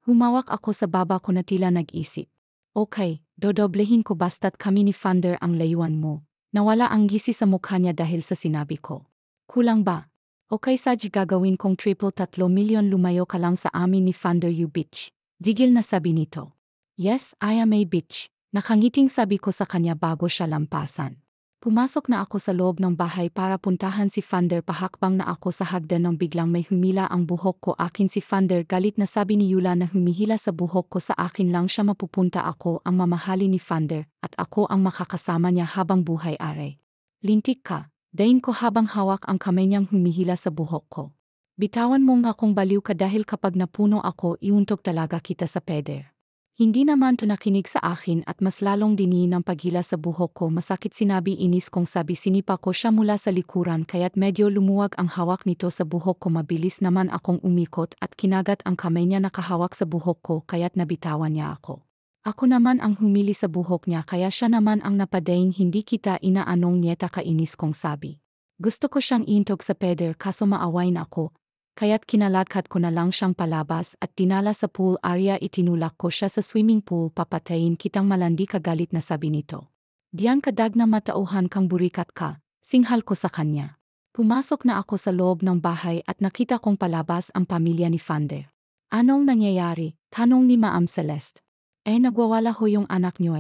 Humawak ako sa baba ko na tila nag-isip. Okay, dodoblehin ko basta't kami ni Thunder ang layuan mo. Nawala ang gisi sa mukha niya dahil sa sinabi ko. Kulang ba? Okay, Saj, gagawin kong 3,300,000 lumayo ka lang sa amin ni Thunder, you bitch. Jigil na sabi nito. Yes, I am a bitch. Nakangiting sabi ko sa kanya bago siya lampasan. Pumasok na ako sa loob ng bahay para puntahan si Thunder. Pahakbang na ako sa hagdan nang biglang may humila ang buhok ko. Akin si Thunder. Galit na sabi ni Yula na humihila sa buhok ko. Sa akin lang siya mapupunta. Ako ang mamahali ni Thunder at ako ang makakasama niya habang buhay are. Lintik ka, dain ko habang hawak ang kamay niyang humihila sa buhok ko. Bitawan mo nga kung baliw ka dahil kapag napuno ako, iuntok talaga kita sa peder. Hindi naman to nakinig sa akin at mas lalong diniin ang paghila sa buhok ko. Masakit, sinabi, inis kong sabi. Sinipa ko siya mula sa likuran kaya't medyo lumuwag ang hawak nito sa buhok ko. Mabilis naman akong umikot at kinagat ang kamay niya nakahawak sa buhok ko kaya't nabitawan niya ako. Ako naman ang humili sa buhok niya kaya siya naman ang napadaing. Hindi kita inaanong nieta, kainis kong sabi. Gusto ko siyang intog sa peder kaso maaway na ako. Kaya't kinaladkad ko na lang siyang palabas at dinala sa pool area. Itinulak ko siya sa swimming pool. Papatayin kitang, malandi ka, galit na sabi nito. Diyan kadag na matauhan kang burikat ka, singhal ko sa kanya. Pumasok na ako sa loob ng bahay at nakita kong palabas ang pamilya ni Thunder. Anong nangyayari? Tanong ni Ma'am Celeste. Nagwawala ho yung anak niyo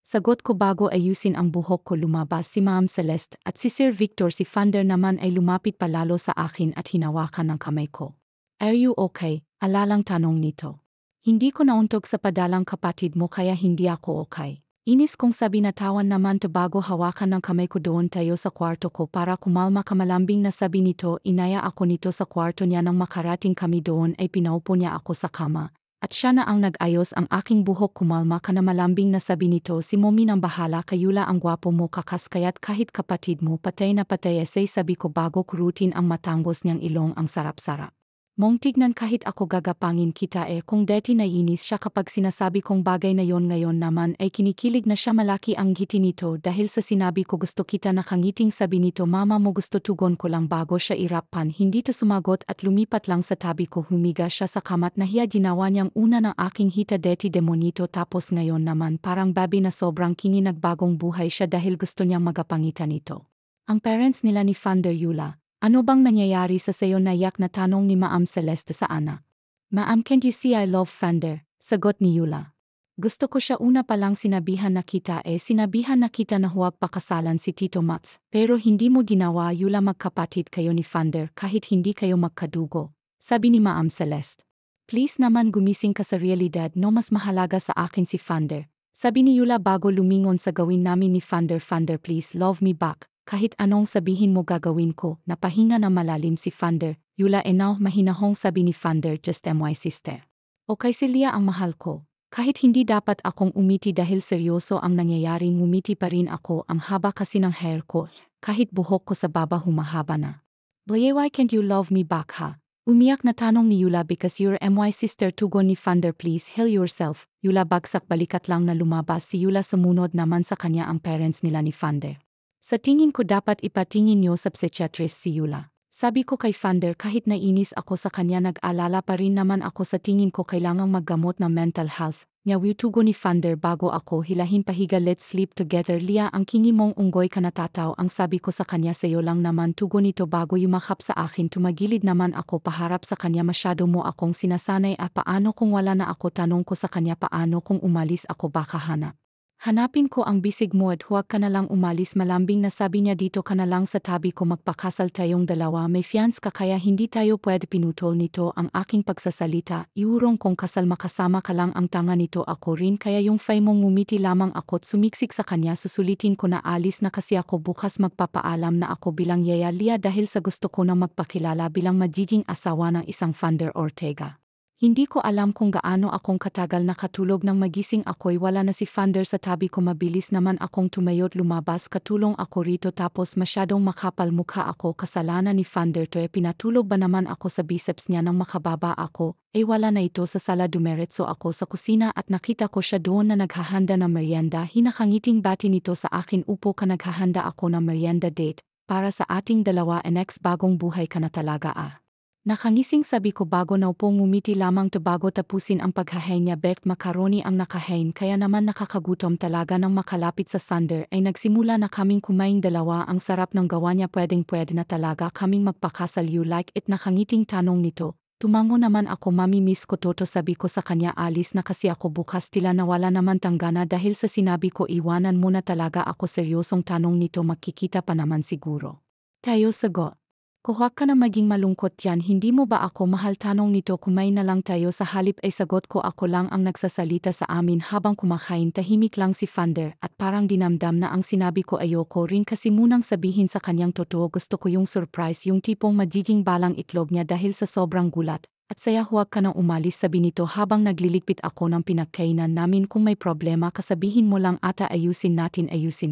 Sagot ko bago ayusin ang buhok ko. Lumabas si Ma'am Celeste at si Sir Victor. Si Thunder naman ay lumapit palalo sa akin at hinawakan ng kamay ko. Are you okay? Alalang tanong nito. Hindi ko nauntog sa padalang kapatid mo kaya hindi ako okay. Inis kong sabi. Natawan naman to bago hawakan ng kamay ko. Doon tayo sa kwarto ko para kumalma ka. Malambing na sabi nito. Inaya ako nito sa kwarto niya. Nang makarating kami doon ay pinaupo niya ako sa kama. At siya na ang nag-ayos ang aking buhok. Kumalma ka na, malambing na sabi nito. Si Mommy nang bahala. Kayula, ang gwapo mo kakas kaya't kahit kapatid mo patay na patay. Sabi ko bago kurutin ang matanggos niyang ilong. Ang sarap-sarap. Mong tignan kahit ako gagapangin kita kung deti naiinis siya kapag sinasabi kong bagay na yon ngayon naman ay kinikilig na siya malaki ang ngiti nito dahil sa sinabi ko gusto kita nakangiting sabi nito mama mo gusto tugon ko lang bago siya irapan hindi to sumagot at lumipat lang sa tabi ko humiga siya sa kamat nahiya ginawa niyang una ng aking hita deti demonito tapos ngayon naman parang babi na sobrang kingi nagbagong buhay siya dahil gusto niyang magapangitan nito. Ang parents nila ni Founder Yula. Ano bang nangyayari sa sayo na yak na tanong ni Ma'am Celeste sa anak? Ma'am can't you see I love Founder? Sagot ni Yula. Gusto ko siya una pa lang sinabihan na kita sinabihan na kita na huwag pakasalan si Tito Mats. Pero hindi mo ginawa Yula magkapatid kayo ni Founder kahit hindi kayo magkadugo. Sabi ni Ma'am Celeste. Please naman gumising ka sa realidad no mas mahalaga sa akin si Founder. Sabi ni Yula bago lumingon sa gawin namin ni Founder Founder please love me back. Kahit anong sabihin mo gagawin ko, napahinga na malalim si Founder. Yula now mahinahong sabi ni Founder just my sister. Okay Celia ang mahal ko. Kahit hindi dapat akong umiti dahil seryoso ang nangyayari ngumiti pa rin ako ang haba kasi ng hair ko. Kahit buhok ko sa baba humahaba na. Why can't you love me back ha? Umiyak na tanong ni Yula because you're my sister tugon ni Founder please heal yourself. Yula bagsak balikat lang na lumabas si Yula sumunod naman sa kanya ang parents nila ni Founder. Sa tingin ko dapat ipatingin niyo sa psychiatrist si Yula. Sabi ko kay Founder kahit nainis ako sa kanya nag-alala pa rin naman ako sa tingin ko kailangang maggamot ng mental health. Ngawi tugo ni Founder bago ako hilahin pahiga let's sleep together Lia ang kingi mong unggoy ka natataw ang sabi ko sa kanya sayo lang naman tugo nito bago yumakap sa akin tumagilid naman ako paharap sa kanya masyado mo akong sinasanay paano kung wala na ako tanong ko sa kanya paano kung umalis ako baka hanap. Hanapin ko ang bisig mo at huwag ka na lang umalis malambing na sabi niya dito ka na lang sa tabi ko magpakasal tayong dalawa may fiance ka kaya hindi tayo pwede pinutol nito ang aking pagsasalita iurong kong kasal makasama ka lang ang tanga nito ako rin kaya yung fay mong ngumiti lamang ako't sumiksik sa kanya susulitin ko na alis na kasi ako bukas magpapaalam na ako bilang yaya Lia dahil sa gusto ko na magpakilala bilang magiging asawa ng isang Founder Ortega. Hindi ko alam kung gaano akong katagal nakatulog nang magising ako'y wala na si Founder sa tabi ko mabilis naman akong tumayot lumabas katulong ako rito tapos masyadong makapal mukha ako kasalanan ni Founder to pinatulog ba naman ako sa biceps niya nang makababa ako wala na ito sa sala dumiretso ako sa kusina at nakita ko siya doon na naghahanda ng merienda hinakangiting bati nito sa akin upo ka naghahanda ako ng merienda date para sa ating dalawa next bagong buhay ka na talaga Nakangising sabi ko bago naupo ngumiti lamang to bago tapusin ang paghahain niya baked macaroni ang nakahain kaya naman nakakagutom talaga nang makalapit sa Founder ay nagsimula na kaming kumain dalawa ang sarap ng gawa niya pwede na talaga kaming magpakasal you like it nakangiting tanong nito. Tumango naman ako mami-miss ko toto sabi ko sa kanya alis na kasi ako bukas tila nawala naman tanggana dahil sa sinabi ko iwanan mo na talaga ako seryosong tanong nito magkikita pa naman siguro. Tayo sagot. Kuhuwag ka na maging malungkot yan hindi mo ba ako mahal tanong nito kumain na lang tayo sa halip ay sagot ko ako lang ang nagsasalita sa amin habang kumakain tahimik lang si Founder at parang dinamdam na ang sinabi ko ayoko rin kasi munang sabihin sa kanyang totoo gusto ko yung surprise yung tipong magiging balang itlog niya dahil sa sobrang gulat at saya huwag ka nang umalis sabi nito habang nagliligpit ako ng pinagkainan namin kung may problema kasabihin mo lang ata ayusin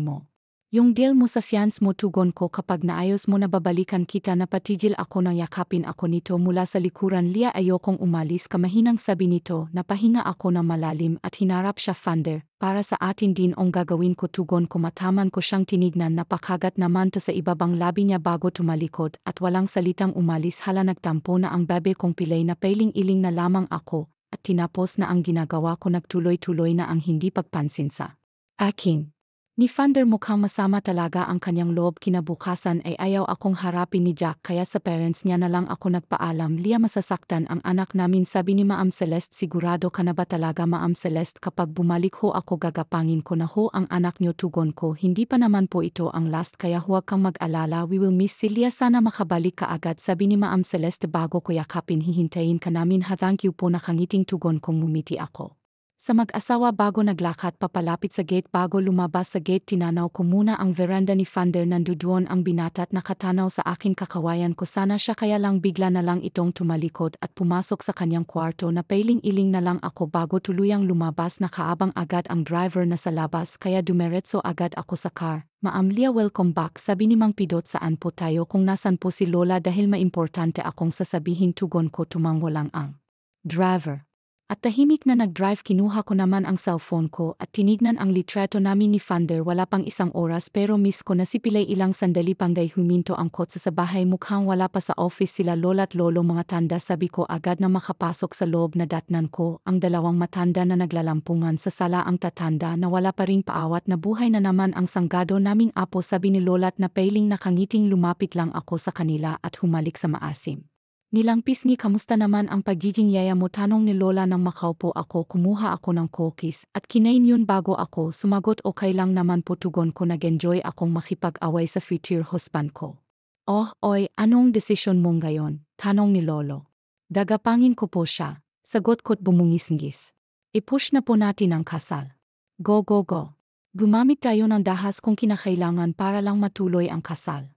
mo. Yung deal mo sa fiance mo tugon ko kapag naayos mo na babalikan kita na patigil ako nang yakapin ako nito mula sa likuran Lia ayokong umalis kamahinang sabi nito napahinga ako ng malalim at hinarap siya Founder para sa atin din ang gagawin ko tugon ko mataman ko siyang tinignan napakagat naman to sa ibabang labi niya bago tumalikod at walang salitang umalis hala nagtampo na ang bebe kong pilay na pailing-iling na lamang ako at tinapos na ang ginagawa ko nagtuloy-tuloy na ang hindi pagpansin sa akin. Ni Founder mukhang masama talaga ang kanyang loob kinabukasan ay ayaw akong harapin ni Jack kaya sa parents niya na lang ako nagpaalam Lia masasaktan ang anak namin sabi ni Ma'am Celeste sigurado ka na ba talaga Ma'am Celeste kapag bumalik ho ako gagapangin ko na ho ang anak niyo tugon ko hindi pa naman po ito ang last kaya huwag kang mag-alala we will miss si Lia sana makabalik ka agad sabi ni Ma'am Celeste bago ko yakapin hihintayin ka namin ha thank you po nakangiting tugon kong ngumiti ako. Sa mag-asawa bago naglakad papalapit sa gate bago lumabas sa gate tinanaw ko muna ang veranda ni Vander nanduduon ang binata at nakatanaw sa akin kakawayan ko sana siya kaya lang bigla na lang itong tumalikod at pumasok sa kanyang kwarto na pailing-iling na lang ako bago tuluyang lumabas nakaabang agad ang driver na sa labas kaya dumiretso agad ako sa car. Ma'am Lia welcome back sabi ni Mang Pidot saan po tayo kung nasan po si Lola dahil maimportante akong sasabihin tugon ko tumango lang ang driver. At tahimik na nag-drive kinuha ko naman ang cellphone ko at tinignan ang litrato namin ni Vander wala pang isang oras pero miss ko na si Pilay ilang sandali panggay huminto ang kotse sa bahay mukhang wala pa sa office sila lola't lolo mga tanda sabi ko agad na makapasok sa loob na datnan ko ang dalawang matanda na naglalampungan sa sala ang tatanda na wala pa ring paawat na buhay na naman ang sanggado naming apo sabi ni lola't na pailing nakangiting lumapit lang ako sa kanila at humalik sa maasim. Nilang pisngi kamusta naman ang pagiging yaya mo tanong ni Lola nang makaupo ako kumuha ako ng cookies at kinain yun bago ako sumagot okay lang naman po tugon ko nag-enjoy akong makipag-away sa future husband ko. Oh, oy, anong desisyon mong gayon? Tanong ni Lolo. Dagapangin ko po siya, sagot ko't bumungis-ngis. I-push na po natin ang kasal. Go go go. Gumamit tayo ng dahas kung kinakailangan para lang matuloy ang kasal.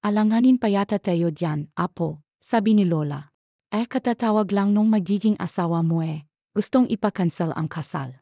Alanganin pa yata tayo dyan, apo. Sabi ni Lola. Katatawag lang nung magiging asawa mo Gustong ipakancel ang kasal.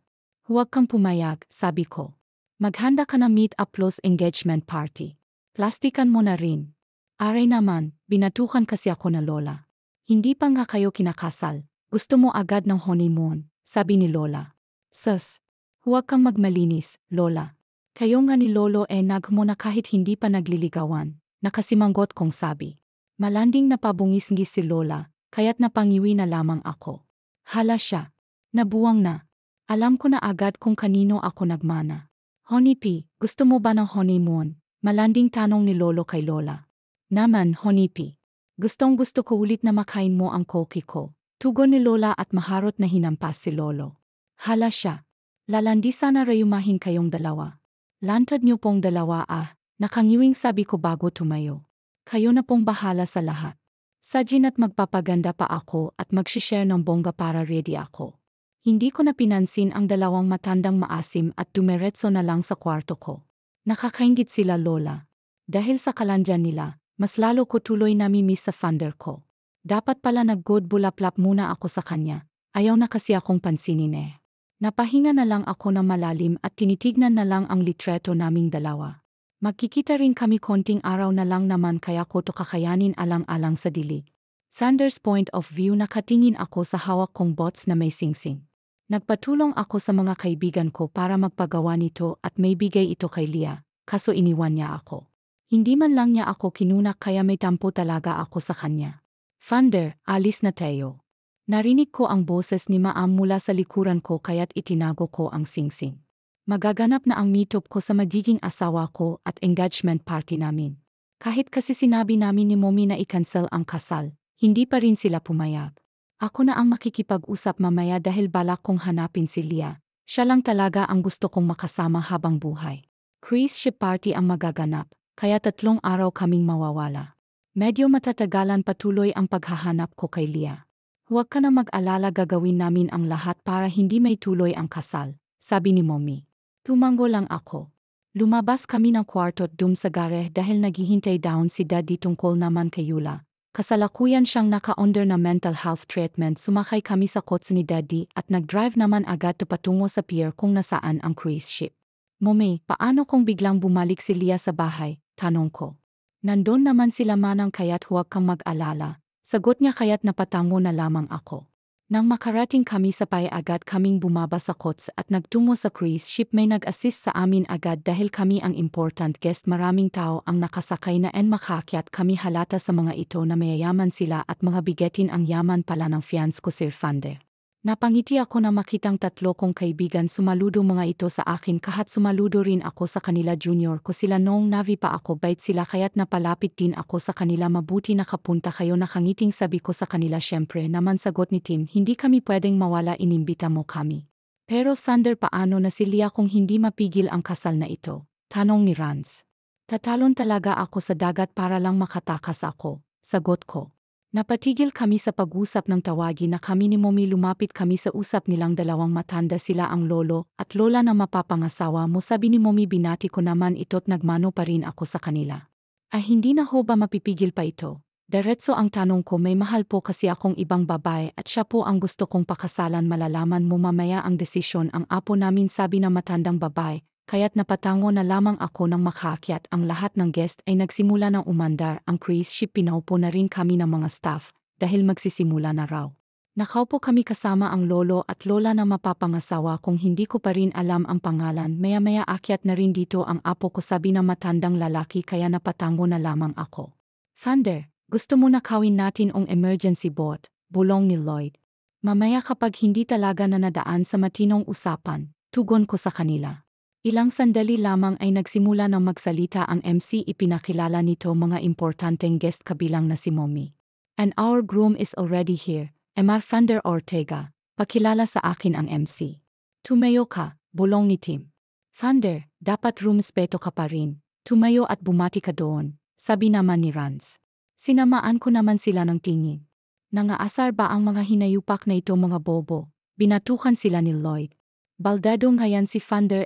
Huwag kang pumayag, sabi ko. Maghanda ka na meet up plus engagement party. Plastikan mo na rin. Aray naman, binatukan kasi ako na Lola. Hindi pa nga kayo kinakasal. Gusto mo agad ng honeymoon, sabi ni Lola. Sus, huwag kang magmalinis, Lola. Kayo nga ni Lolo nagmo na kahit hindi pa nagliligawan, nakasimanggot kong sabi. Malanding napabungis-ngis si Lola, kaya't napangiwi na lamang ako. Hala siya. Nabuwang na. Alam ko na agad kung kanino ako nagmana. Honey P, gusto mo ba ng honeymoon? Malanding tanong ni Lolo kay Lola. Naman, Honey P. Gustong-gusto ko ulit na makain mo ang cookie ko. Tugon ni Lola at maharot na hinampas si Lolo. Hala siya. Lalandi sana rayumahin kayong dalawa. Lantad niyo pong dalawa nakangiwing sabi ko bago tumayo. Kayo na pong bahala sa lahat. Sajin at magpapaganda pa ako at mag-share ng bongga para ready ako. Hindi ko na pinansin ang dalawang matandang maasim at dumiretso na lang sa kwarto ko. Nakakaingit sila Lola. Dahil sa kalandyan nila, mas lalo ko tuloy namimiss sa Vander ko. Dapat pala nag-good bulaplap muna ako sa kanya. Ayaw na kasi akong pansinin Napahinga na lang ako ng malalim at tinitignan na lang ang litrato naming dalawa. Magkikita rin kami konting araw na lang naman kaya ko to kakayanin alang-alang sa dilig. Sanders point of view nakatingin ako sa hawak kong bots na may singsing. Nagpatulong ako sa mga kaibigan ko para magpagawa nito at may bigay ito kay Lia, kaso iniwan niya ako. Hindi man lang niya ako kinunak kaya may tampo talaga ako sa kanya. Vander, alis na tayo. Narinig ko ang boses ni Maam mula sa likuran ko kaya't itinago ko ang singsing. Magaganap na ang meetup ko sa magiging asawa ko at engagement party namin. Kahit kasi sinabi namin ni Mommy na i-cancel ang kasal, hindi pa rin sila pumayag. Ako na ang makikipag-usap mamaya dahil balak kong hanapin si Lia. Siya lang talaga ang gusto kong makasama habang buhay. Cruise ship party ang magaganap, kaya 3 araw kaming mawawala. Medyo matatagalan patuloy ang paghahanap ko kay Lia. Huwag ka na mag-alala gagawin namin ang lahat para hindi may tuloy ang kasal, sabi ni Mommy. Tumango lang ako. Lumabas kami ng kwarto at sa gareh dahil naghihintay down si Daddy tungkol naman kay Yula. Kasalukuyan siyang naka-under na mental health treatment sumakay kami sa kotse ni Daddy at nag-drive naman agad patungo sa pier kung nasaan ang cruise ship. Mommy, paano kung biglang bumalik si Lia sa bahay? Tanong ko. Nandun naman sila manang kaya't huwag kang mag-alala. Sagot niya kaya't napatango na lamang ako. Nang makarating kami sa bahay agad kaming bumaba sa kotse at nagtungo sa cruise ship may nag-assist sa amin agad dahil kami ang important guest maraming tao ang nakasakay na makaakyat kami halata sa mga ito na mayayaman sila at mga bigetin ang yaman pala ng fiance ko Sir Vander. Napangiti ako na makitang 3 kong kaibigan sumaludo mga ito sa akin kahat sumaludo rin ako sa kanila junior ko sila noong Navy pa ako bait sila kaya't napalapit din ako sa kanila mabuti nakapunta kayo nakangiting sabi ko sa kanila syempre naman sagot ni Tim hindi kami pwedeng mawala inimbita mo kami. Pero Sander paano na si Lia kung hindi mapigil ang kasal na ito? Tanong ni Rans. Tatalon talaga ako sa dagat para lang makatakas ako, sagot ko. Napatigil kami sa pag-usap ng tawagi na kami ni Mommy lumapit kami sa usap nilang dalawang matanda sila ang lolo at lola na mapapangasawa mo sabi ni Mommy binati ko naman ito't nagmano pa rin ako sa kanila. Ay hindi na ho ba mapipigil pa ito? Diretso ang tanong ko may mahal po kasi akong ibang babae at siya po ang gusto kong pakasalan malalaman mo mamaya ang desisyon ang apo namin sabi ng matandang babae. Kaya't napatango na lamang ako nang makaakyat ang lahat ng guest ay nagsimula ng umandar ang cruise ship pinaupo na rin kami ng mga staff dahil magsisimula na raw. Nakaupo kami kasama ang lolo at lola na mapapangasawa kung hindi ko pa rin alam ang pangalan maya-maya akyat na rin dito ang apo ko sabi ng matandang lalaki kaya napatango na lamang ako. Thunder, gusto mo na kawin natin ang emergency boat, bulong ni Lloyd. Mamaya kapag hindi talaga na nadaan sa matinong usapan, tugon ko sa kanila. Ilang sandali lamang ay nagsimula ng magsalita ang MC ipinakilala nito mga importanteng guest kabilang na si Mommy. And our groom is already here, Emar Thunder Ortega, pakilala sa akin ang MC. Tumayo ka, bulong ni Tim. Thunder, dapat rumespeto ka pa rin, tumayo at bumati ka doon, sabi naman ni Rance. Sinamaan ko naman sila ng tingin. Nangaasar ba ang mga hinayupak na ito mga bobo? Binatukan sila ni Lloyd. Baldadong ngayon si Thunder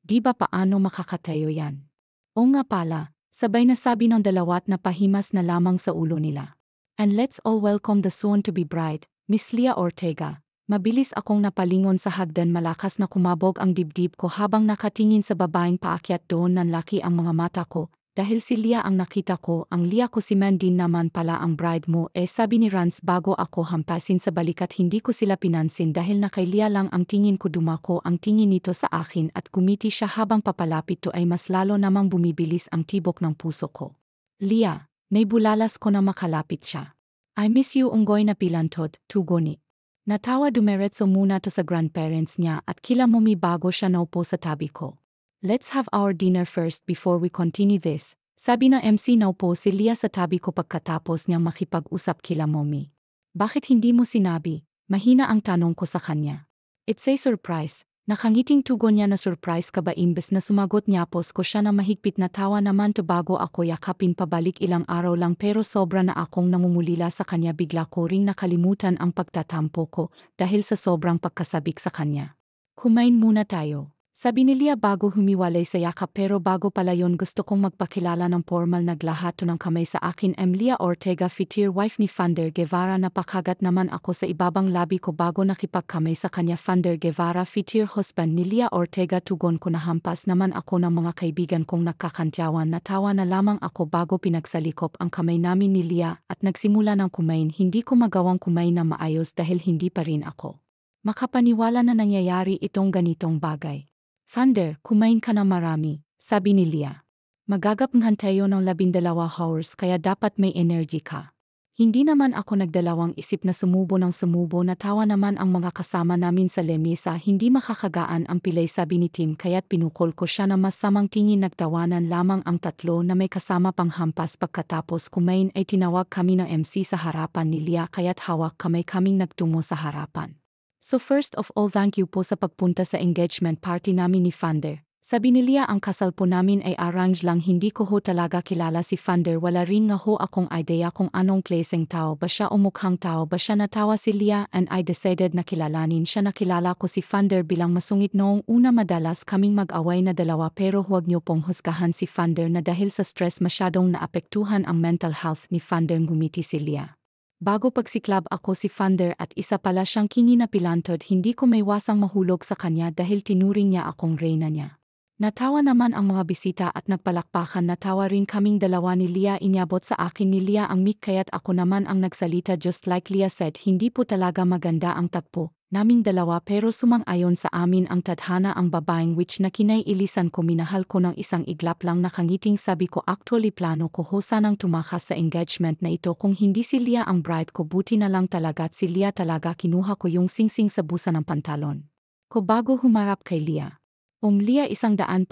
di ba paano makakatayo yan? O nga pala, sabay na sabi ng dalawat na pahimas na lamang sa ulo nila. And let's all welcome the soon-to-be bride, Miss Leah Ortega. Mabilis akong napalingon sa hagdan malakas na kumabog ang dibdib ko habang nakatingin sa babaeng paakyat doon nanlaki ang mga mata ko. Dahil si Leah ang nakita ko, ang Leah ko si Mandin naman pala ang bride mo sabi ni Rance bago ako hampasin sa balikat hindi ko sila pinansin dahil na kay Leah lang ang tingin ko dumako ang tingin nito sa akin at gumiti siya habang papalapit to ay mas lalo namang bumibilis ang tibok ng puso ko. Leah, may bulalas ko na makalapit siya. I miss you unggoy na pilantod, tugoni. Natawa dumiretso muna to sa grandparents niya at kila Mommy bago siya naupo sa tabi ko. Let's have our dinner first before we continue this, sabi na MC naupo si Leah sa tabi ko pagkatapos niyang makipag-usap kila Mommy. Bakit hindi mo sinabi? Mahina ang tanong ko sa kanya. It's a surprise. Nakangiting tugon niya na surprise ka ba imbes na sumagot niya pos ko siya na mahigpit na tawa naman to bago ako yakapin pabalik ilang araw lang pero sobra na akong namumulila sa kanya bigla ko ring nakalimutan ang pagtatampo ko dahil sa sobrang pagkasabik sa kanya. Kumain muna tayo. Sabi ni Leah bago humiwalay sa yakap pero bago pala yon gusto kong magpakilala ng formal naglahat ng kamay sa akin Leah Ortega Fitir wife ni Thunder Guevara napakagat naman ako sa ibabang labi ko bago nakipagkamay sa kanya Thunder Guevara Fitir husband ni Leah Ortega tugon ko na hampas naman ako ng mga kaibigan kong nagkakantyawan natawa na lamang ako bago pinagsalikop ang kamay namin ni Leah at nagsimula ng kumain hindi ko magawang kumain na maayos dahil hindi pa rin ako makapaniwala na nangyayari itong ganitong bagay. Thunder, kumain ka na marami, sabi ni Leah. Magagapnghan tayo ng 12 hours kaya dapat may energy ka. Hindi naman ako nagdalawang isip na sumubo ng sumubo natawa naman ang mga kasama namin sa lemesa hindi makakagaan ang pilay sabi ni Tim kaya't pinukol ko siya na masamang tingin nagtawanan lamang ang tatlo na may kasama pang hampas pagkatapos kumain ay tinawag kami ng MC sa harapan ni Leah kaya't hawak kamay kaming nagtungo sa harapan. So first of all thank you po sa pagpunta sa engagement party namin ni Thunder. Sabi ni Leah ang kasal po namin ay arrange lang hindi ko ho talaga kilala si Thunder wala rin nga ho akong idea kung anong klaseng tao ba siya o mukhang tao ba siya natawa si Leah and I decided na kilalanin siya nakilala ko si Thunder bilang masungit noong una madalas kaming mag-away na dalawa pero huwag niyo pong husgahan si Thunder na dahil sa stress masyadong naapektuhan ang mental health ni Thunder ngumiti si Leah. Bago pagsiklab ako si Thunder at isa pala siyang kingi na pilantod hindi ko maiwasang mahulog sa kanya dahil tinuring niya akong reyna niya. Natawa naman ang mga bisita at nagpalakpakan natawa rin kaming dalawa ni Leah inyabot sa akin ni Leah ang mic kaya't ako naman ang nagsalita just like Leah said hindi po talaga maganda ang tagpo naming dalawa pero sumang-ayon sa amin ang tadhana ang babaeng which na kinaiilisan ko minahal ko ng isang iglap lang nakangiting sabi ko actually plano ko ho sanang tumakas sa engagement na ito kung hindi si Leah ang bride ko buti na lang talaga at si Leah talaga kinuha ko yung singsing sa busa ng pantalon ko bago humarap kay Leah. Leah 100%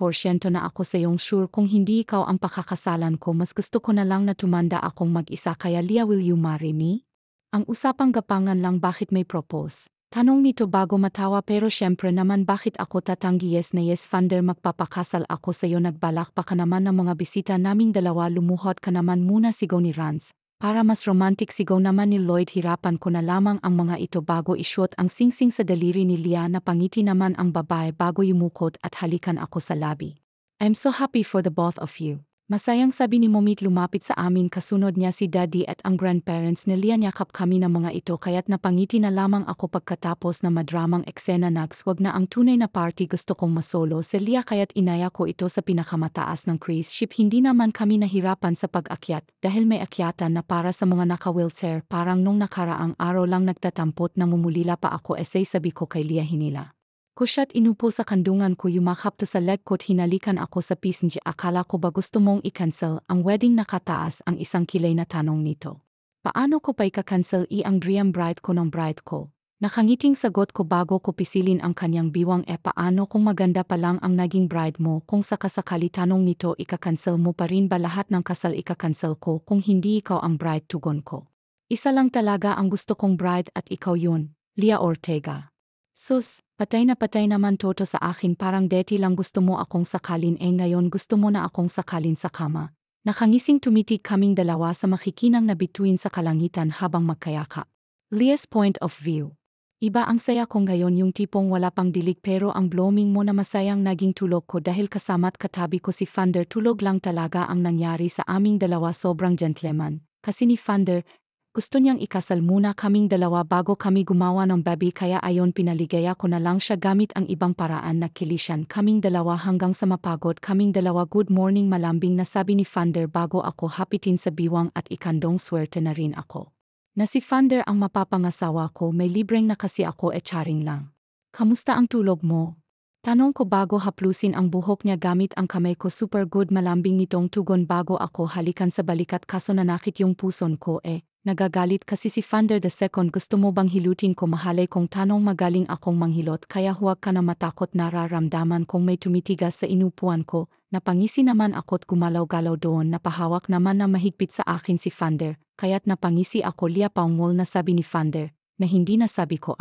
na ako sa iyong sure kung hindi ikaw ang pakakasalan ko mas gusto ko na lang na tumanda akong mag-isa kaya Leah will you marry me? Ang usapang gapangan lang bakit may propose. Tanong nito bago matawa pero syempre naman bakit ako tatanggi yes na yes Thunder magpapakasal ako sa iyo nagbalak pa ka naman ng mga bisita naming dalawa lumuhod ka naman muna sigaw ni Rance. Para mas romantic sigaw naman ni Lloyd, hirapan ko na lamang ang mga ito bago isyot ang singsing sa daliri ni Leah. Napangiti naman ang babae bago yumukot at halikan ako sa labi. I'm so happy for the both of you. Masayang sabi ni Momit lumapit sa amin, kasunod niya si Daddy at ang grandparents ni Leah. Yakap kami ng mga ito kaya't napangiti na lamang ako pagkatapos na madramang eksena. Nags, wag na ang tunay na party, gusto kong masolo si Leah kaya't inaya ko ito sa pinakamataas ng cruise ship. Hindi naman kami nahirapan sa pag-akyat dahil may akyatan na para sa mga naka-wheelchair. Parang nung nakaraang araw lang nagtatampot, namumulila pa ako. Sabi ko kay Leah, hinila ko siya't inupo sa kandungan ko, yumakap to sa leg ko't hinalikan ako sa pisngi. Akala ko ba gusto mong i-cancel ang wedding? Nakataas ang isang kilay na tanong nito. Paano ko pa ika-cancel ang dream bride ko ng bride ko? Nakangiting sagot ko bago ko pisilin ang kanyang biwang. Paano kung maganda pa lang ang naging bride mo? Kung sakasakali tanong nito, ika-cancel mo pa rin ba lahat ng kasal? Ika-cancel ko kung hindi ikaw ang bride, tugon ko. Isa lang talaga ang gusto kong bride at ikaw yun, Leah Ortega. Sus, patay naman toto sa akin. Parang deti lang gusto mo akong sakalin, ngayon gusto mo na akong sakalin sa kama. Nakangising tumitig kaming dalawa sa makikinang na bituin sa kalangitan habang magkayakap. Leah's point of view. Iba ang saya ko ngayon, yung tipong wala pang dilig pero ang blooming mo na masayang naging tulog ko dahil kasama't katabi ko si Fander. Tulog lang talaga ang nangyari sa aming dalawa, sobrang gentleman. Kasi ni Fander, gusto niyang ikasal muna kaming dalawa bago kami gumawa ng baby, kaya ayon pinaligaya ko na lang siya gamit ang ibang paraan. Nagkilisyan kaming dalawa hanggang sa mapagod kaming dalawa. Good morning, malambing na sabi ni Fander bago ako hapitin sa biwang at ikandong swerte na rin ako na si Fander ang mapapangasawa ko. May libreng na kasi ako, charing lang. Kamusta ang tulog mo? Tanong ko bago haplusin ang buhok niya gamit ang kamay ko. Super good, malambing nitong tugon bago ako halikan sa balikat. Kaso nanakit yung puson ko. Nagagalit kasi si Fander II. Gusto mo bang hilutin ko? Mahalay kong tanong. Magaling akong manghilot kaya huwag ka na matakot. Nararamdaman kong may tumitigas sa inupuan ko. Napangisi naman ako't gumalaw-galaw doon. Napahawak naman na mahigpit sa akin si Fander, kaya't napangisi ako. Leah, paungol na sabi ni Fander, na hindi na sabi ko.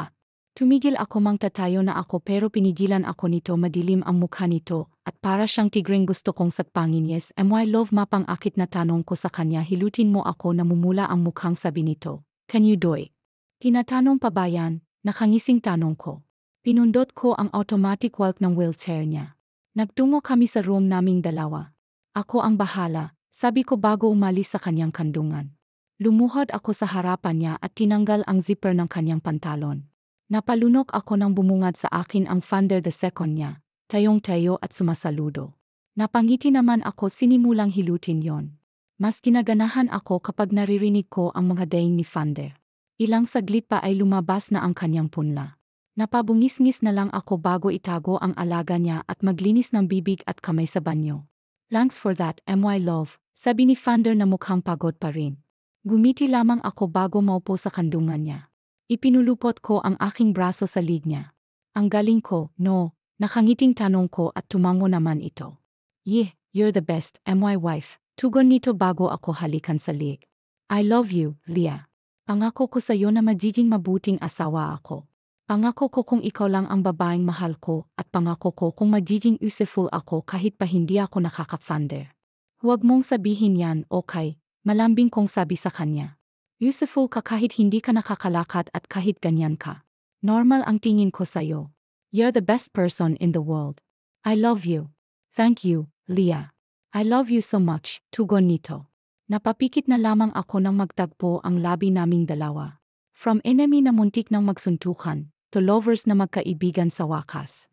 Tumigil ako, mang tatayo na ako pero pinigilan ako nito. Madilim ang mukha nito at para siyang tigreng gusto kong sagpangin. Yes, my love, mapang-akit na tanong ko sa kanya. Hilutin mo ako? Namumula ang mukhang sabi nito. Can you do it? Tinatanong pa ba yan? Nakangising tanong ko. Pinundot ko ang automatic walk ng wheelchair niya. Nagtungo kami sa room naming dalawa. Ako ang bahala, sabi ko bago umalis sa kanyang kandungan. Lumuhod ako sa harapan niya at tinanggal ang zipper ng kanyang pantalon. Napalunok ako nang bumungad sa akin ang Fander II niya, tayong-tayo at sumasaludo. Napangiti naman ako, sinimulang hilutin yon. Mas kinaganahan ako kapag naririnig ko ang mga daing ni Fander. Ilang saglit pa ay lumabas na ang kanyang punla. Napabungis-ngis na lang ako bago itago ang alaga niya at maglinis ng bibig at kamay sa banyo. Thanks for that, my love, sabi ni Fander na mukhang pagod pa rin. Gumiti lamang ako bago maupo sa kandungan niya. Ipinulupot ko ang aking braso sa lig niya. Ang galing ko, no? Nakangiting tanong ko at tumango naman ito. Yeah, you're the best, my wife, tugon nito bago ako halikan sa lig. I love you, Leah. Pangako ko sa iyo na magiging mabuting asawa ako. Pangako ko kung ikaw lang ang babaeng mahal ko at pangako ko kung magiging useful ako kahit pa hindi ako nakaka-Fander. Huwag mong sabihin yan, okay? Malambing kong sabi sa kanya. Useful ka kahit hindi ka nakakalakad at kahit ganyan ka. Normal ang tingin ko sa'yo. You're the best person in the world. I love you. Thank you, Leah. I love you so much, tugon nito. Napapikit na lamang ako nang magtagpo ang labi naming dalawa. From enemy na muntik nang magsuntukan, to lovers na magkaibigan sa wakas.